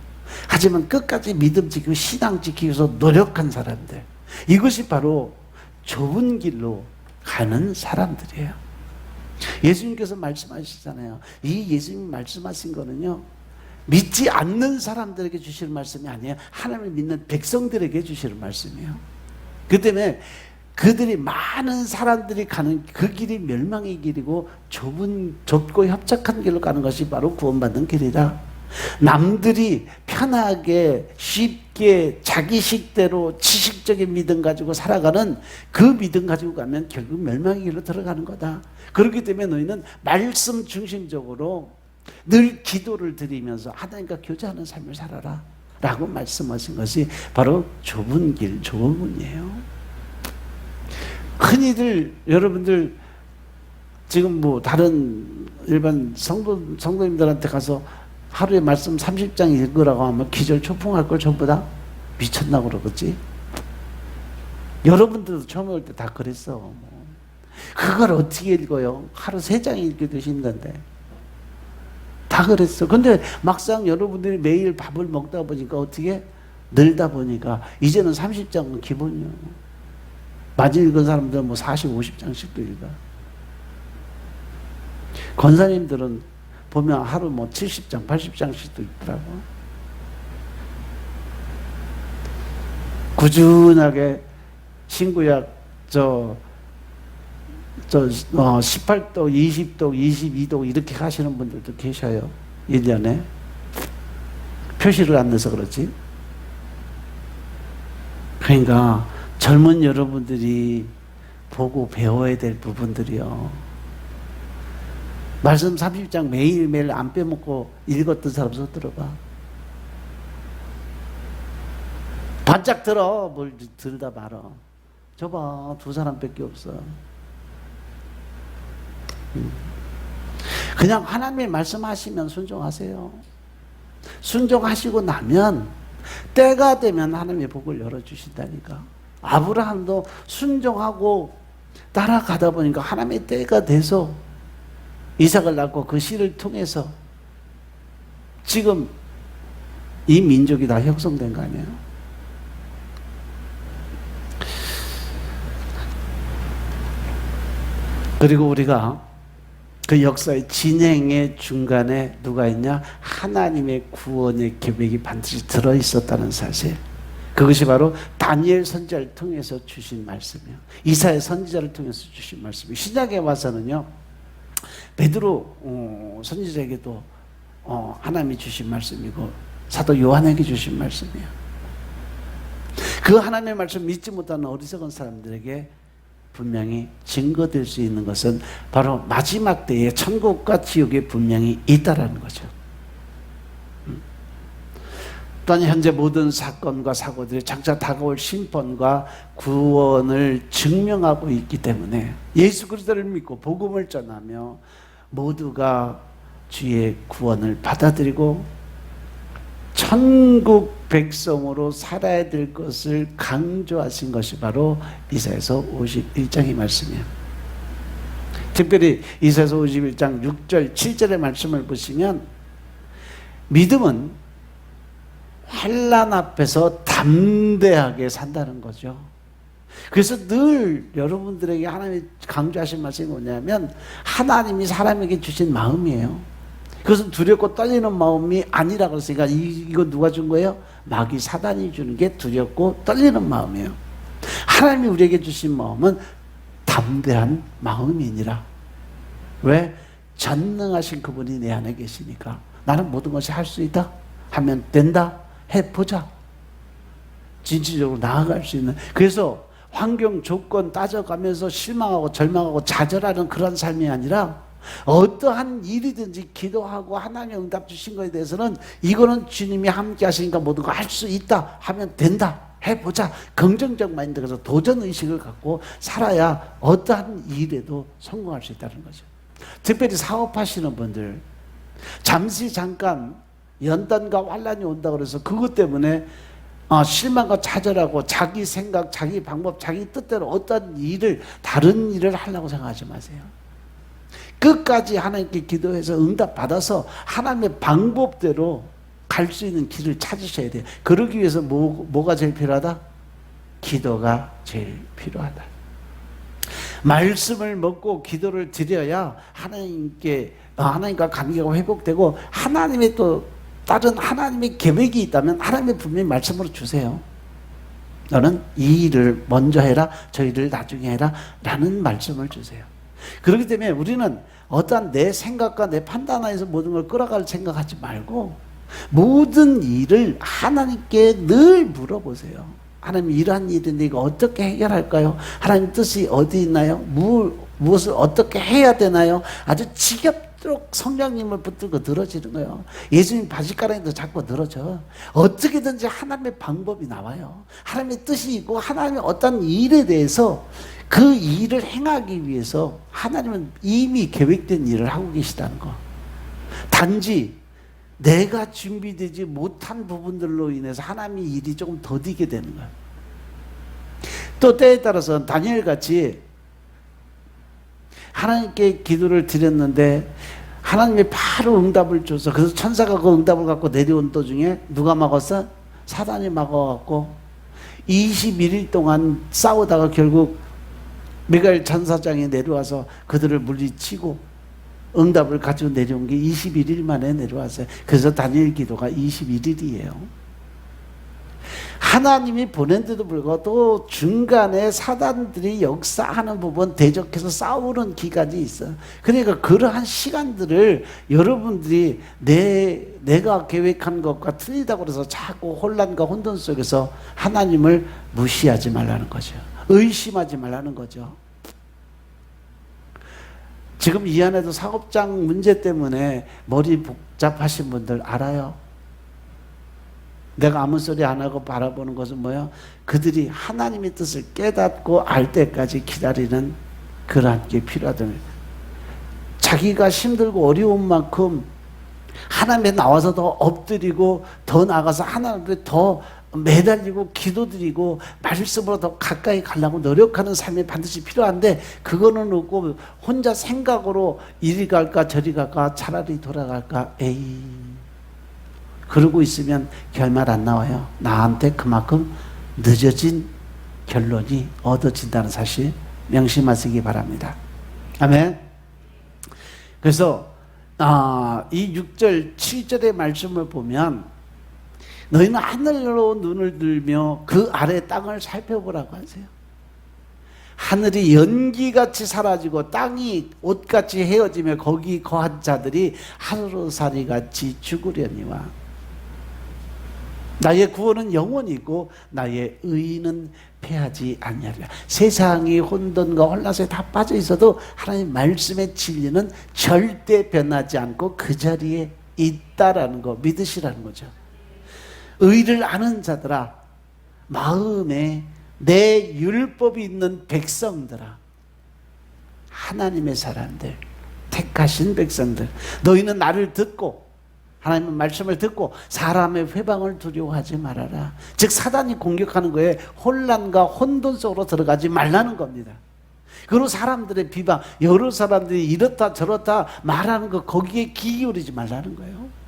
하지만 끝까지 믿음 지키고 신앙 지키기 위해서 노력한 사람들, 이것이 바로 좁은 길로 가는 사람들이에요. 예수님께서 말씀하시잖아요. 이 예수님 말씀하신 거는요, 믿지 않는 사람들에게 주시는 말씀이 아니에요. 하나님을 믿는 백성들에게 주시는 말씀이에요. 그 때문에 그들이 많은 사람들이 가는 그 길이 멸망의 길이고 좁고 협착한 길로 가는 것이 바로 구원받는 길이다. 남들이 편하게 쉽게 자기 식대로 지식적인 믿음 가지고 살아가는 그 믿음 가지고 가면 결국 멸망의 길로 들어가는 거다. 그렇기 때문에 너희는 말씀 중심적으로 늘 기도를 드리면서 하나님과 교제하는 삶을 살아라 라고 말씀하신 것이 바로 좁은 길, 좁은 문이에요. 흔히들 여러분들 지금 뭐 다른 일반 성도님들한테 가서 하루에 말씀 30장 읽으라고 하면 기절초풍할 걸 전부 다 미쳤나 그러겠지. 여러분들도 처음에 올 때 다 그랬어. 그걸 어떻게 읽어요? 하루 3장 읽기도 힘든데 다 그랬어. 근데 막상 여러분들이 매일 밥을 먹다 보니까 어떻게 늘다 보니까 이제는 30장은 기본이에요. 많이 읽은 사람들은 뭐 40, 50장씩도 읽어. 권사님들은 보면 하루 뭐 70장, 80장씩도 있더라고. 꾸준하게 신구약 18독, 20독, 22독 이렇게 하시는 분들도 계셔요. 1년에. 표시를 안 내서 그렇지. 그러니까 젊은 여러분들이 보고 배워야 될 부분들이요. 말씀 30장 매일매일 안 빼먹고 읽었던 사람 손 들어봐. 반짝 들어. 뭘 들다 말어. 저봐, 2사람밖에 없어. 그냥 하나님의 말씀하시면 순종하세요. 순종하시고 나면 때가 되면 하나님의 복을 열어주신다니까. 아브라함도 순종하고 따라가다 보니까 하나님의 때가 돼서 이삭을 낳고 그 씨를 통해서 지금 이 민족이 다 형성된 거 아니에요? 그리고 우리가 그 역사의 진행의 중간에 누가 있냐? 하나님의 구원의 계획이 반드시 들어있었다는 사실. 그것이 바로 다니엘 선지자를 통해서 주신 말씀이에요. 이사야 선지자를 통해서 주신 말씀이에요. 신약에 와서는요, 베드로 선지자에게도 하나님이 주신 말씀이고 사도 요한에게 주신 말씀이에요. 그 하나님의 말씀 믿지 못하는 어리석은 사람들에게 분명히 증거될 수 있는 것은 바로 마지막 때에 천국과 지옥에 분명히 있다라는 거죠. 또한 현재 모든 사건과 사고들이 장차 다가올 심판과 구원을 증명하고 있기 때문에 예수 그리스도를 믿고 복음을 전하며 모두가 주의 구원을 받아들이고 천국 백성으로 살아야 될 것을 강조하신 것이 바로 이사야서 51장의 말씀이에요. 특별히 이사야서 51장 6절 7절의 말씀을 보시면 믿음은 환난 앞에서 담대하게 산다는 거죠. 그래서 늘 여러분들에게 하나님이 강조하신 말씀이 뭐냐면 하나님이 사람에게 주신 마음이에요. 그것은 두렵고 떨리는 마음이 아니라 그랬으니까 이거 누가 준 거예요? 마귀 사단이 주는 게 두렵고 떨리는 마음이에요. 하나님이 우리에게 주신 마음은 담대한 마음이니라. 왜? 전능하신 그분이 내 안에 계시니까 나는 모든 것이 할 수 있다 하면 된다. 해보자. 진취적으로 나아갈 수 있는. 그래서 환경 조건 따져가면서 실망하고 절망하고 좌절하는 그런 삶이 아니라 어떠한 일이든지 기도하고 하나님의 응답 주신 것에 대해서는 이거는 주님이 함께 하시니까 모든 거 할 수 있다 하면 된다. 해보자. 긍정적 마인드, 그래서 도전의식을 갖고 살아야 어떠한 일에도 성공할 수 있다는 거죠. 특별히 사업하시는 분들, 잠시 잠깐 연단과 환란이 온다 그래서 그것 때문에 실망과 좌절하고 자기 생각, 자기 방법, 자기 뜻대로 어떤 일을, 다른 일을 하려고 생각하지 마세요. 끝까지 하나님께 기도해서 응답 받아서 하나님의 방법대로 갈 수 있는 길을 찾으셔야 돼요. 그러기 위해서 뭐가 제일 필요하다? 기도가 제일 필요하다. 말씀을 먹고 기도를 드려야 하나님과 관계가 회복되고, 하나님의 또 다른 하나님의 계획이 있다면 하나님의 분명히 말씀으로 주세요. 너는 이 일을 먼저 해라, 저 일을 나중에 해라 라는 말씀을 주세요. 그렇기 때문에 우리는 어떠한 내 생각과 내 판단 하에서 모든 걸 끌어갈 생각하지 말고 모든 일을 하나님께 늘 물어보세요. 하나님, 이러한 일인데 이거 어떻게 해결할까요? 하나님 뜻이 어디 있나요? 무엇을 어떻게 해야 되나요? 아주 지겹도록 성령님을 붙들고 늘어지는 거예요. 예수님 바짓가랑이도 자꾸 늘어져. 어떻게든지 하나님의 방법이 나와요. 하나님의 뜻이 있고 하나님의 어떤 일에 대해서 그 일을 행하기 위해서 하나님은 이미 계획된 일을 하고 계시다는 거. 단지 내가 준비되지 못한 부분들로 인해서 하나님의 일이 조금 더디게 되는 거예요. 또 때에 따라서 다니엘같이 하나님께 기도를 드렸는데 하나님이 바로 응답을 줘서, 그래서 천사가 그 응답을 갖고 내려온 도중에 누가 막았어? 사단이 막아갖고 21일 동안 싸우다가 결국 미가엘 천사장이 내려와서 그들을 물리치고 응답을 가지고 내려온 게 21일 만에 내려왔어요. 그래서 다니엘 기도가 21일이에요. 하나님이 보낸데도 불구하고 또 중간에 사단들이 역사하는 부분, 대적해서 싸우는 기간이 있어요. 그러니까 그러한 시간들을 여러분들이 내가 계획한 것과 틀리다고 해서 자꾸 혼란과 혼돈 속에서 하나님을 무시하지 말라는 거죠. 의심하지 말라는 거죠. 지금 이 안에도 사업장 문제 때문에 머리 복잡하신 분들 알아요. 내가 아무 소리 안 하고 바라보는 것은 뭐예요? 그들이 하나님의 뜻을 깨닫고 알 때까지 기다리는 그러한 게 필요하다는 거예요. 자기가 힘들고 어려운 만큼 하나님에 나와서 더 엎드리고 더 나가서 하나님께 더 매달리고 기도드리고 말씀으로 더 가까이 가려고 노력하는 삶이 반드시 필요한데, 그거는 없고 혼자 생각으로 이리 갈까 저리 갈까 차라리 돌아갈까, 에이, 그러고 있으면 결말 안 나와요. 나한테 그만큼 늦어진 결론이 얻어진다는 사실 명심하시기 바랍니다. 아멘. 그래서 이 6절 7절의 말씀을 보면 너희는 하늘로 눈을 들며 그 아래 땅을 살펴보라고 하세요. 하늘이 연기같이 사라지고 땅이 옷같이 헤어지며 거기 거한 자들이 하루살이같이 죽으려니와 나의 구원은 영원히 있고 나의 의는 패하지 아니하리라. 세상이 혼돈과 혼란에 다 빠져 있어도 하나님 말씀의 진리는 절대 변하지 않고 그 자리에 있다라는 거 믿으시라는 거죠. 의를 아는 자들아, 마음에 내 율법이 있는 백성들아, 하나님의 사람들, 택하신 백성들, 너희는 나를 듣고 하나님의 말씀을 듣고 사람의 회방을 두려워하지 말아라. 즉 사단이 공격하는 거에 혼란과 혼돈 속으로 들어가지 말라는 겁니다. 그리고 사람들의 비방, 여러 사람들이 이렇다 저렇다 말하는 거 거기에 귀 기울이지 말라는 거예요.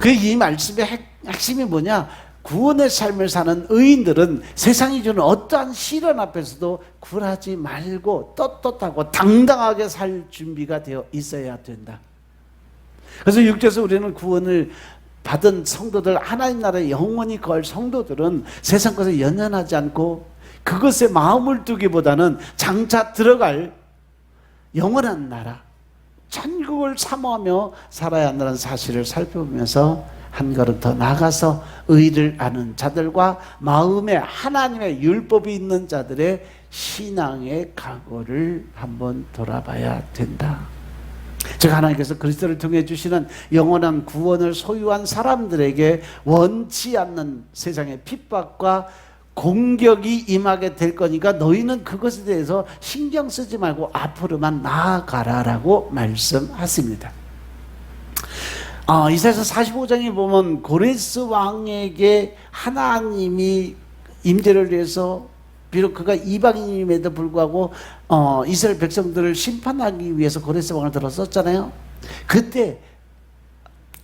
이 말씀의 핵심이 뭐냐? 구원의 삶을 사는 의인들은 세상이 주는 어떠한 시련 앞에서도 굴하지 말고 떳떳하고 당당하게 살 준비가 되어 있어야 된다. 그래서 6절에서 우리는 구원을 받은 성도들, 하나님 나라에 영원히 거할 성도들은 세상 것에 연연하지 않고 그것에 마음을 두기보다는 장차 들어갈 영원한 나라, 천국을 사모하며 살아야 한다는 사실을 살펴보면서 한 걸음 더 나가서 의를 아는 자들과 마음에 하나님의 율법이 있는 자들의 신앙의 각오를 한번 돌아봐야 된다. 즉 하나님께서 그리스도를 통해 주시는 영원한 구원을 소유한 사람들에게 원치 않는 세상의 핍박과 공격이 임하게 될 거니까 너희는 그것에 대해서 신경 쓰지 말고 앞으로만 나아가라라고 말씀하십니다. 이사야서 45장에 보면 고레스 왕에게 하나님이 임재를 위해서 비록 그가 이방인임에도 불구하고 이스라엘 백성들을 심판하기 위해서 고레스 왕을 들었었잖아요. 그때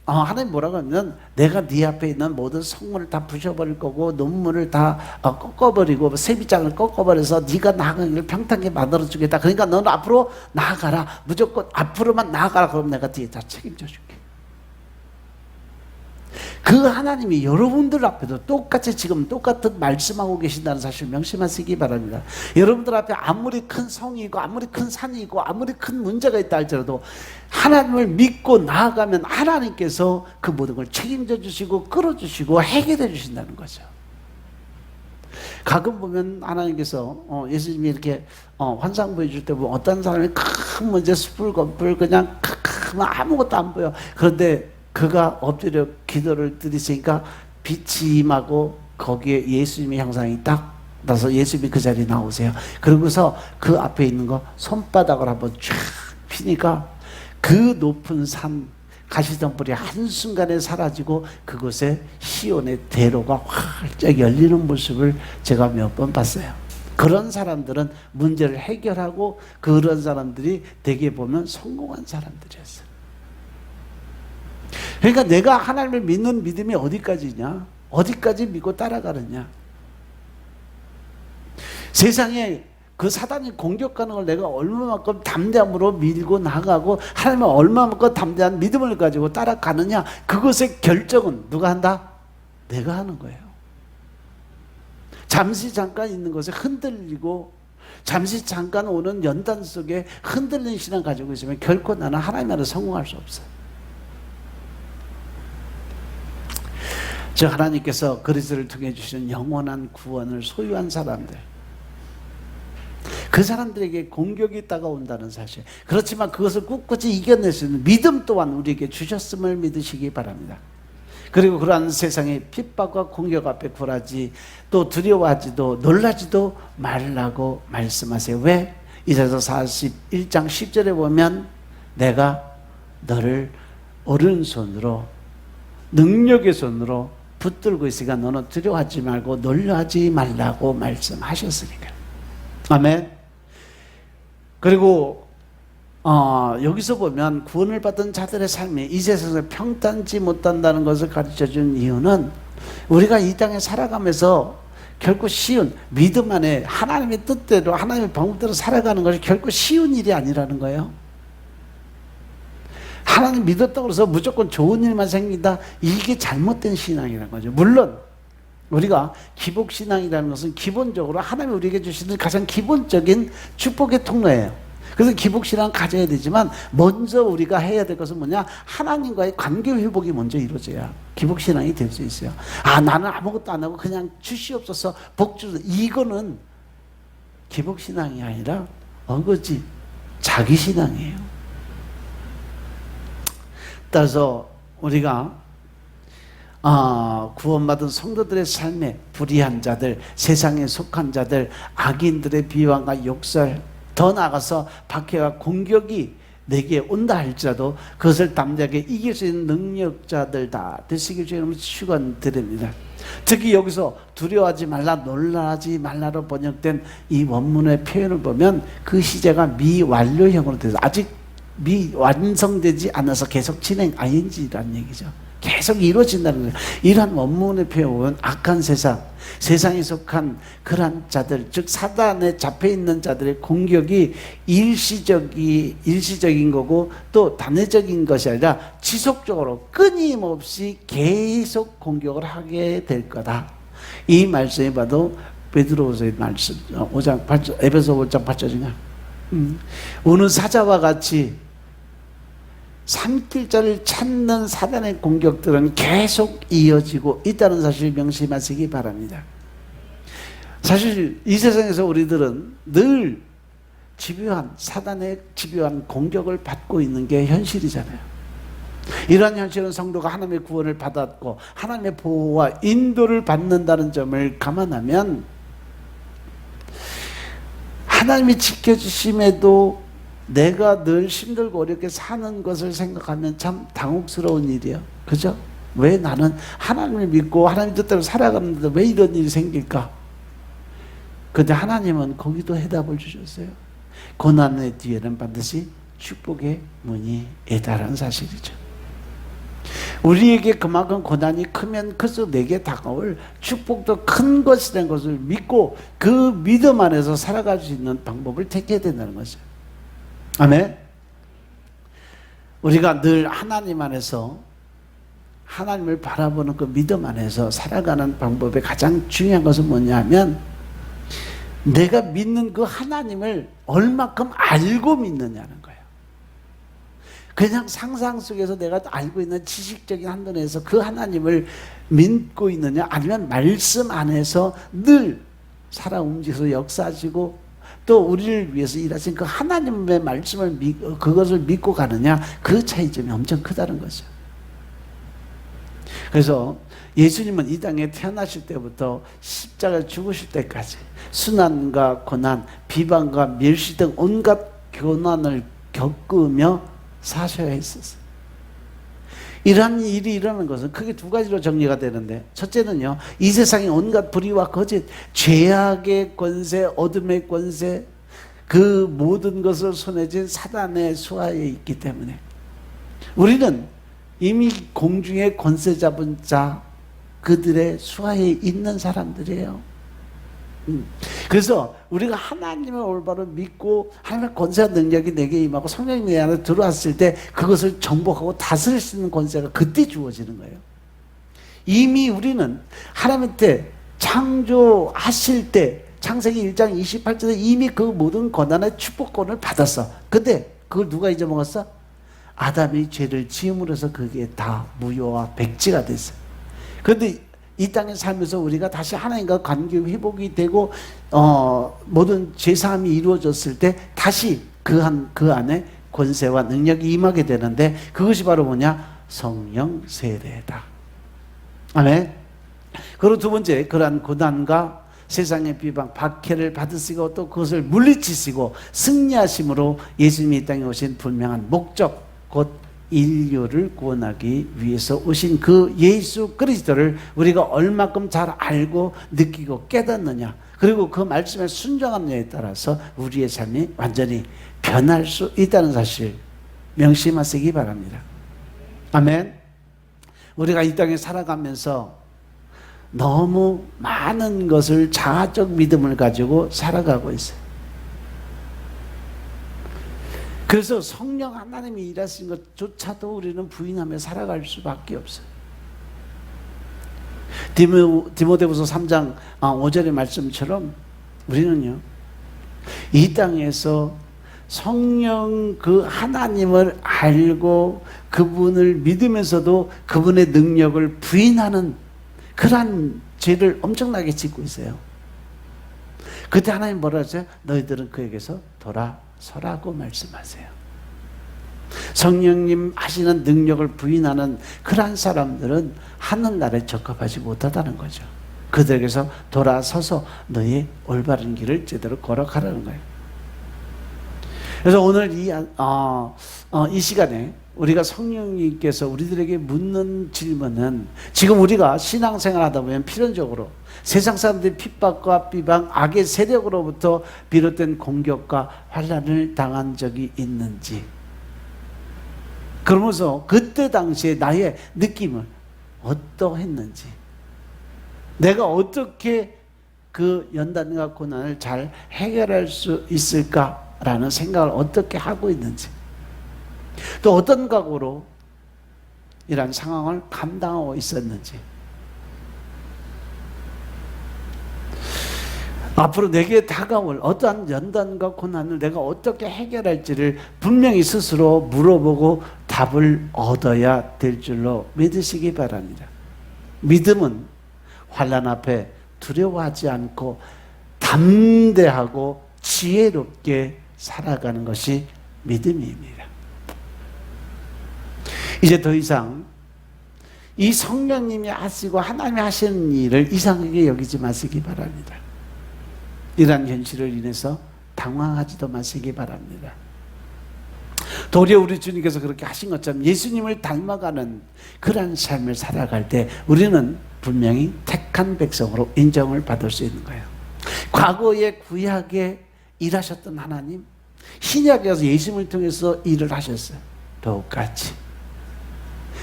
하나님 뭐라고 하면 내가 네 앞에 있는 모든 성문을 다 부셔버릴 거고 논문을 다 꺾어버리고 세비장을 꺾어버려서 네가 나아가기를 평탄하게 만들어주겠다. 그러니까 너는 앞으로 나아가라. 무조건 앞으로만 나아가라. 그럼 내가 뒤에 다 책임져 줄게. 그 하나님이 여러분들 앞에도 똑같이 지금 똑같은 말씀하고 계신다는 사실 명심하시기 바랍니다. 여러분들 앞에 아무리 큰 성이 있고 아무리 큰 산이 있고 아무리 큰 문제가 있다 할지라도 하나님을 믿고 나아가면 하나님께서 그 모든 걸 책임져 주시고 끌어주시고 해결해 주신다는 거죠. 가끔 보면 하나님께서 예수님이 이렇게 환상 보여줄 때 보면 어떤 사람이 큰 문제 숯불 그냥 아무것도 안 보여. 그런데 그가 엎드려 기도를 드리시니까 빛이 임하고 거기에 예수님의 형상이 딱 나서 예수님이 그 자리에 나오세요. 그러고서 그 앞에 있는 거 손바닥을 한번 쫙 피니까 그 높은 산 가시덤불이 한순간에 사라지고 그곳에 시온의 대로가 활짝 열리는 모습을 제가 몇 번 봤어요. 그런 사람들은 문제를 해결하고 그런 사람들이 대개 보면 성공한 사람들이었어요. 그러니까 내가 하나님을 믿는 믿음이 어디까지냐? 어디까지 믿고 따라가느냐? 세상에 그 사단이 공격하는 걸 내가 얼마만큼 담대함으로 밀고 나가고 하나님은 얼마만큼 담대한 믿음을 가지고 따라가느냐? 그것의 결정은 누가 한다? 내가 하는 거예요. 잠시 잠깐 있는 것에 흔들리고 잠시 잠깐 오는 연단 속에 흔들리는 신앙 가지고 있으면 결코 나는 하나님 안에 성공할 수 없어요. 즉 하나님께서 그리스도를 통해 주시는 영원한 구원을 소유한 사람들, 그 사람들에게 공격이 다가온다는 사실, 그렇지만 그것을 꿋꿋이 이겨낼 수 있는 믿음 또한 우리에게 주셨음을 믿으시기 바랍니다. 그리고 그러한 세상의 핍박과 공격 앞에 굴하지 또 두려워하지도 놀라지도 말라고 말씀하세요. 왜? 이사야서 41장 10절에 보면 내가 너를 오른손으로 능력의 손으로 붙들고 있으니까 너는 두려워하지 말고 놀라지 말라고 말씀하셨으니까. 아멘. 그리고 여기서 보면 구원을 받은 자들의 삶이 이 세상에서 평탄지 못한다는 것을 가르쳐준 이유는 우리가 이 땅에 살아가면서 결코 쉬운 믿음 안에 하나님의 뜻대로 하나님의 방법대로 살아가는 것이 결코 쉬운 일이 아니라는 거예요. 하나님 믿었다고 해서 무조건 좋은 일만 생긴다, 이게 잘못된 신앙이라는 거죠. 물론 우리가 기복신앙이라는 것은 기본적으로 하나님이 우리에게 주시는 가장 기본적인 축복의 통로예요. 그래서 기복신앙 가져야 되지만 먼저 우리가 해야 될 것은 뭐냐? 하나님과의 관계 회복이 먼저 이루어져야 기복신앙이 될 수 있어요. 나는 아무것도 안 하고 그냥 주시옵소서 복주, 이거는 기복신앙이 아니라 어거지 자기신앙이에요. 따라서 우리가 구원받은 성도들의 삶에 불의한 자들, 세상에 속한 자들, 악인들의 비방과 욕설, 더 나아가서 박해와 공격이 내게 온다 할지라도 그것을 담대하게 이길 수 있는 능력자들 다 되시길 주님으로 축원드립니다. 특히 여기서 두려워하지 말라, 놀라지 말라로 번역된 이 원문의 표현을 보면 그 시제가 미완료형으로 돼서 아직 미완성되지 않아서 계속 진행, ing라는 얘기죠. 계속 이루어진다는 거예요. 이러한 원문의 표현은 악한 세상, 세상에 속한 그러한 자들, 즉 사단에 잡혀있는 자들의 공격이 일시적인 거고 또 단회적인 것이 아니라 지속적으로 끊임없이 계속 공격을 하게 될 거다. 이 말씀에 봐도 베드로서의 말씀 5장 8절, 에베소 5장 8절인가, 우는 사자와 같이 산길자를 찾는 사단의 공격들은 계속 이어지고 있다는 사실을 명심하시기 바랍니다. 사실 이 세상에서 우리들은 늘 집요한 사단의 집요한 공격을 받고 있는 게 현실이잖아요. 이러한 현실은 성도가 하나님의 구원을 받았고 하나님의 보호와 인도를 받는다는 점을 감안하면 하나님이 지켜주심에도 내가 늘 힘들고 어렵게 사는 것을 생각하면 참 당혹스러운 일이에요. 그죠? 왜 나는 하나님을 믿고 하나님 뜻대로 살아가는데 왜 이런 일이 생길까? 근데 하나님은 거기도 해답을 주셨어요. 고난의 뒤에는 반드시 축복의 문이 있다는 사실이죠. 우리에게 그만큼 고난이 크면 클수록 내게 다가올 축복도 큰 것이라는 것을 믿고 그 믿음 안에서 살아갈 수 있는 방법을 택해야 된다는 거죠. 아멘. 우리가 늘 하나님 안에서 하나님을 바라보는 그 믿음 안에서 살아가는 방법의 가장 중요한 것은 뭐냐면 내가 믿는 그 하나님을 얼마큼 알고 믿느냐는 거예요. 그냥 상상 속에서 내가 알고 있는 지식적인 한도에서 그 하나님을 믿고 있느냐, 아니면 말씀 안에서 늘 살아 움직여서 역사하시고 또 우리를 위해서 일하신 그 하나님의 말씀을 그것을 믿고 가느냐, 그 차이점이 엄청 크다는 거죠. 그래서 예수님은 이 땅에 태어나실 때부터 십자가에 죽으실 때까지 순환과 고난, 비방과 멸시 등 온갖 고난을 겪으며 사셔야 했었어요. 이러한 일이 일어나는 것은 크게 두 가지로 정리가 되는데, 첫째는요, 이 세상의 온갖 불의와 거짓, 죄악의 권세, 어둠의 권세, 그 모든 것을 손에 쥔 사단의 수하에 있기 때문에 우리는 이미 공중의 권세 잡은 자, 그들의 수하에 있는 사람들이에요. 그래서 우리가 하나님을 올바로 믿고 하나님의 권세와 능력이 내게 임하고 성령이 내 안에 들어왔을 때 그것을 정복하고 다스릴 수 있는 권세가 그때 주어지는 거예요. 이미 우리는 하나님한테 창조하실 때 창세기 1장 28절에 이미 그 모든 권한의 축복권을 받았어. 근데 그걸 누가 잊어먹었어? 아담이 죄를 지음으로써 그게 다 무효와 백지가 됐어요. 그런데 이 땅에 살면서 우리가 다시 하나님과 관계 회복이 되고 모든 죄사함이 이루어졌을 때 다시 그 안에 권세와 능력이 임하게 되는데, 그것이 바로 뭐냐? 성령 세례다. 아멘. 그리고 두 번째, 그러한 고난과 세상의 비방, 박해를 받으시고 또 그것을 물리치시고 승리하심으로 예수님이 이 땅에 오신 분명한 목적, 곧 인류를 구원하기 위해서 오신 그 예수 그리스도를 우리가 얼마큼 잘 알고 느끼고 깨닫느냐, 그리고 그 말씀에 순종하느냐에 따라서 우리의 삶이 완전히 변할 수 있다는 사실 명심하시기 바랍니다. 아멘. 우리가 이 땅에 살아가면서 너무 많은 것을 자아적 믿음을 가지고 살아가고 있어요. 그래서 성령 하나님이 일하신 것조차도 우리는 부인하며 살아갈 수밖에 없어요. 디모데후서 3장 5절의 말씀처럼 우리는요, 이 땅에서 성령 그 하나님을 알고 그분을 믿으면서도 그분의 능력을 부인하는 그러한 죄를 엄청나게 짓고 있어요. 그때 하나님 뭐라 하세요? 너희들은 그에게서 돌아서라고 말씀하세요. 성령님 하시는 능력을 부인하는 그러한 사람들은 하늘나라에 적합하지 못하다는 거죠. 그들에게서 돌아서서 너의 올바른 길을 제대로 걸어가라는 거예요. 그래서 오늘 이 시간에 우리가 성령님께서 우리들에게 묻는 질문은, 지금 우리가 신앙생활 하다 보면 필연적으로 세상 사람들의 핍박과 비방, 악의 세력으로부터 비롯된 공격과 환난을 당한 적이 있는지, 그러면서 그때 당시에 나의 느낌은 어떠했는지, 내가 어떻게 그 연단과 고난을 잘 해결할 수 있을까라는 생각을 어떻게 하고 있는지, 또 어떤 각오로 이러한 상황을 감당하고 있었는지, 앞으로 내게 다가올 어떠한 연단과 고난을 내가 어떻게 해결할지를 분명히 스스로 물어보고 답을 얻어야 될 줄로 믿으시기 바랍니다. 믿음은 환난 앞에 두려워하지 않고 담대하고 지혜롭게 살아가는 것이 믿음입니다. 이제 더 이상 이 성령님이 하시고 하나님이 하시는 일을 이상하게 여기지 마시기 바랍니다. 이러한 현실을 인해서 당황하지도 마시기 바랍니다. 도리어 우리 주님께서 그렇게 하신 것처럼 예수님을 닮아가는 그러한 삶을 살아갈 때 우리는 분명히 택한 백성으로 인정을 받을 수 있는 거예요. 과거에 구약에 일하셨던 하나님, 신약에 와서 예수님을 통해서 일을 하셨어요. 똑같이.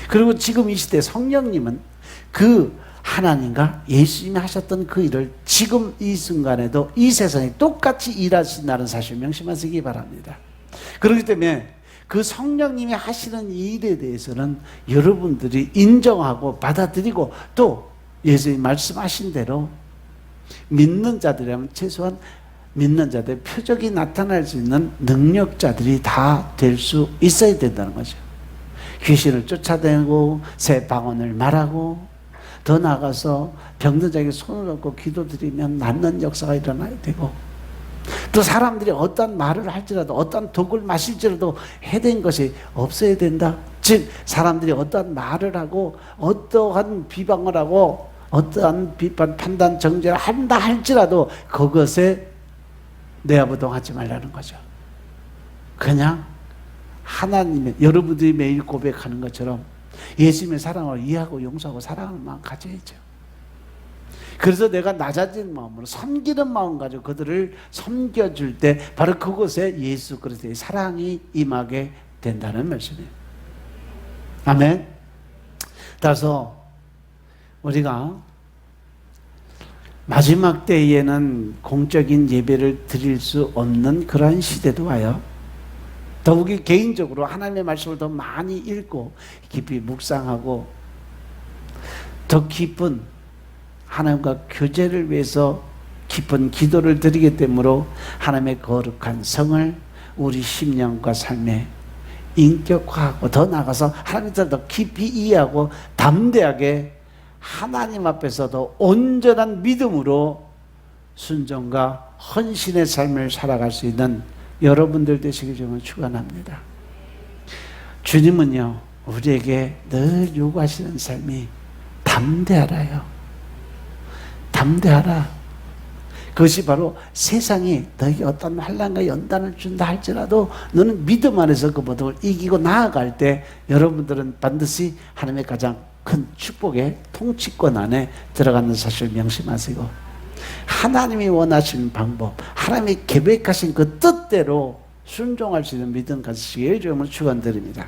그리고 지금 이 시대 성령님은 그 하나님과 예수님이 하셨던 그 일을 지금 이 순간에도 이 세상에 똑같이 일하신다는 사실 명심하시기 바랍니다. 그렇기 때문에 그 성령님이 하시는 일에 대해서는 여러분들이 인정하고 받아들이고 또 예수님이 말씀하신 대로 믿는 자들이라면 최소한 믿는 자들의 표적이 나타날 수 있는 능력자들이 다 될 수 있어야 된다는 거죠. 귀신을 쫓아내고 새 방언을 말하고 더 나아가서 병든 자에게 손을 얹고 기도드리면 낫는 역사가 일어나야 되고 또 사람들이 어떤 말을 할지라도 어떤 독을 마실지라도 해댄 것이 없어야 된다. 즉 사람들이 어떤 말을 하고 어떠한 비방을 하고 어떠한 비판 판단 정죄를 한다 할지라도 그것에 내아부동하지 말라는 거죠. 그냥 하나님의 여러분들이 매일 고백하는 것처럼 예수님의 사랑을 이해하고 용서하고 사랑하는 마음 가져야죠. 그래서 내가 낮아진 마음으로 섬기는 마음 가지고 그들을 섬겨줄 때 바로 그곳에 예수 그리스도의 사랑이 임하게 된다는 말씀이에요. 아멘. 따라서 우리가 마지막 때에는 공적인 예배를 드릴 수 없는 그러한 시대도 와요. 더욱이 개인적으로 하나님의 말씀을 더 많이 읽고 깊이 묵상하고 더 깊은 하나님과 교제를 위해서 깊은 기도를 드리기 때문에 하나님의 거룩한 성을 우리 심령과 삶에 인격화하고 더 나아가서 하나님을 더 깊이 이해하고 담대하게 하나님 앞에서도 온전한 믿음으로 순종과 헌신의 삶을 살아갈 수 있는 여러분들 되시길 정말 축원합니다. 주님은요 우리에게 늘 요구하시는 삶이 담대하라요. 담대하라. 그것이 바로 세상이 너에게 어떤 환난과 연단을 준다 할지라도 너는 믿음 안에서 그 모든 걸 이기고 나아갈 때 여러분들은 반드시 하나님의 가장 큰 축복의 통치권 안에 들어가는 사실을 명심하시고 하나님이 원하시는 방법, 하나님이 계획하신 그 뜻대로 순종할 수 있는 믿음 가지시길 주님을 축원드립니다.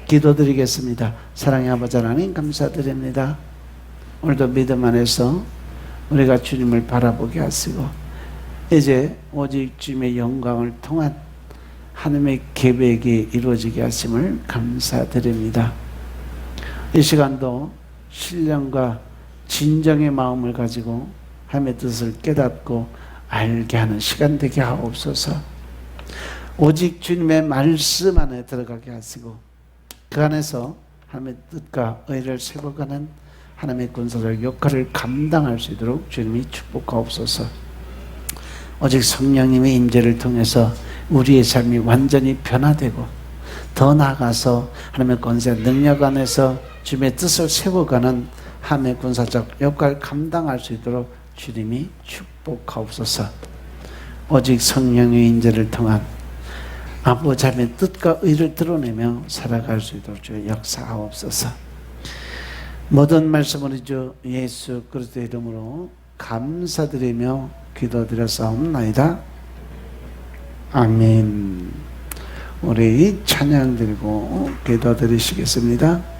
기도드리겠습니다. 사랑의 아버지 하나님 감사드립니다. 오늘도 믿음 안에서 우리가 주님을 바라보게 하시고 이제 오직 주님의 영광을 통한 하나님의 계획이 이루어지게 하심을 감사드립니다. 이 시간도 신령과 진정의 마음을 가지고 하나님의 뜻을 깨닫고 알게 하는 시간 되게 하옵소서. 오직 주님의 말씀 안에 들어가게 하시고 그 안에서 하나님의 뜻과 의를 세워가는 하나님의 군사적 역할을 감당할 수 있도록 주님이 축복하옵소서. 오직 성령님의 임재를 통해서 우리의 삶이 완전히 변화되고 더 나아가서 하나님의 권세 능력 안에서 주님의 뜻을 세워가는 하나님의 군사적 역할을 감당할 수 있도록 주님이 축복하옵소서. 오직 성령의 임재를 통한 아버지 하나님의 뜻과 의를 드러내며 살아갈 수 있도록 주의 역사하옵소서. 모든 말씀을 주 예수 그리스도의 이름으로 감사드리며 기도드렸사옵나이다. 아멘. 우리 찬양 드리고 기도드리시겠습니다.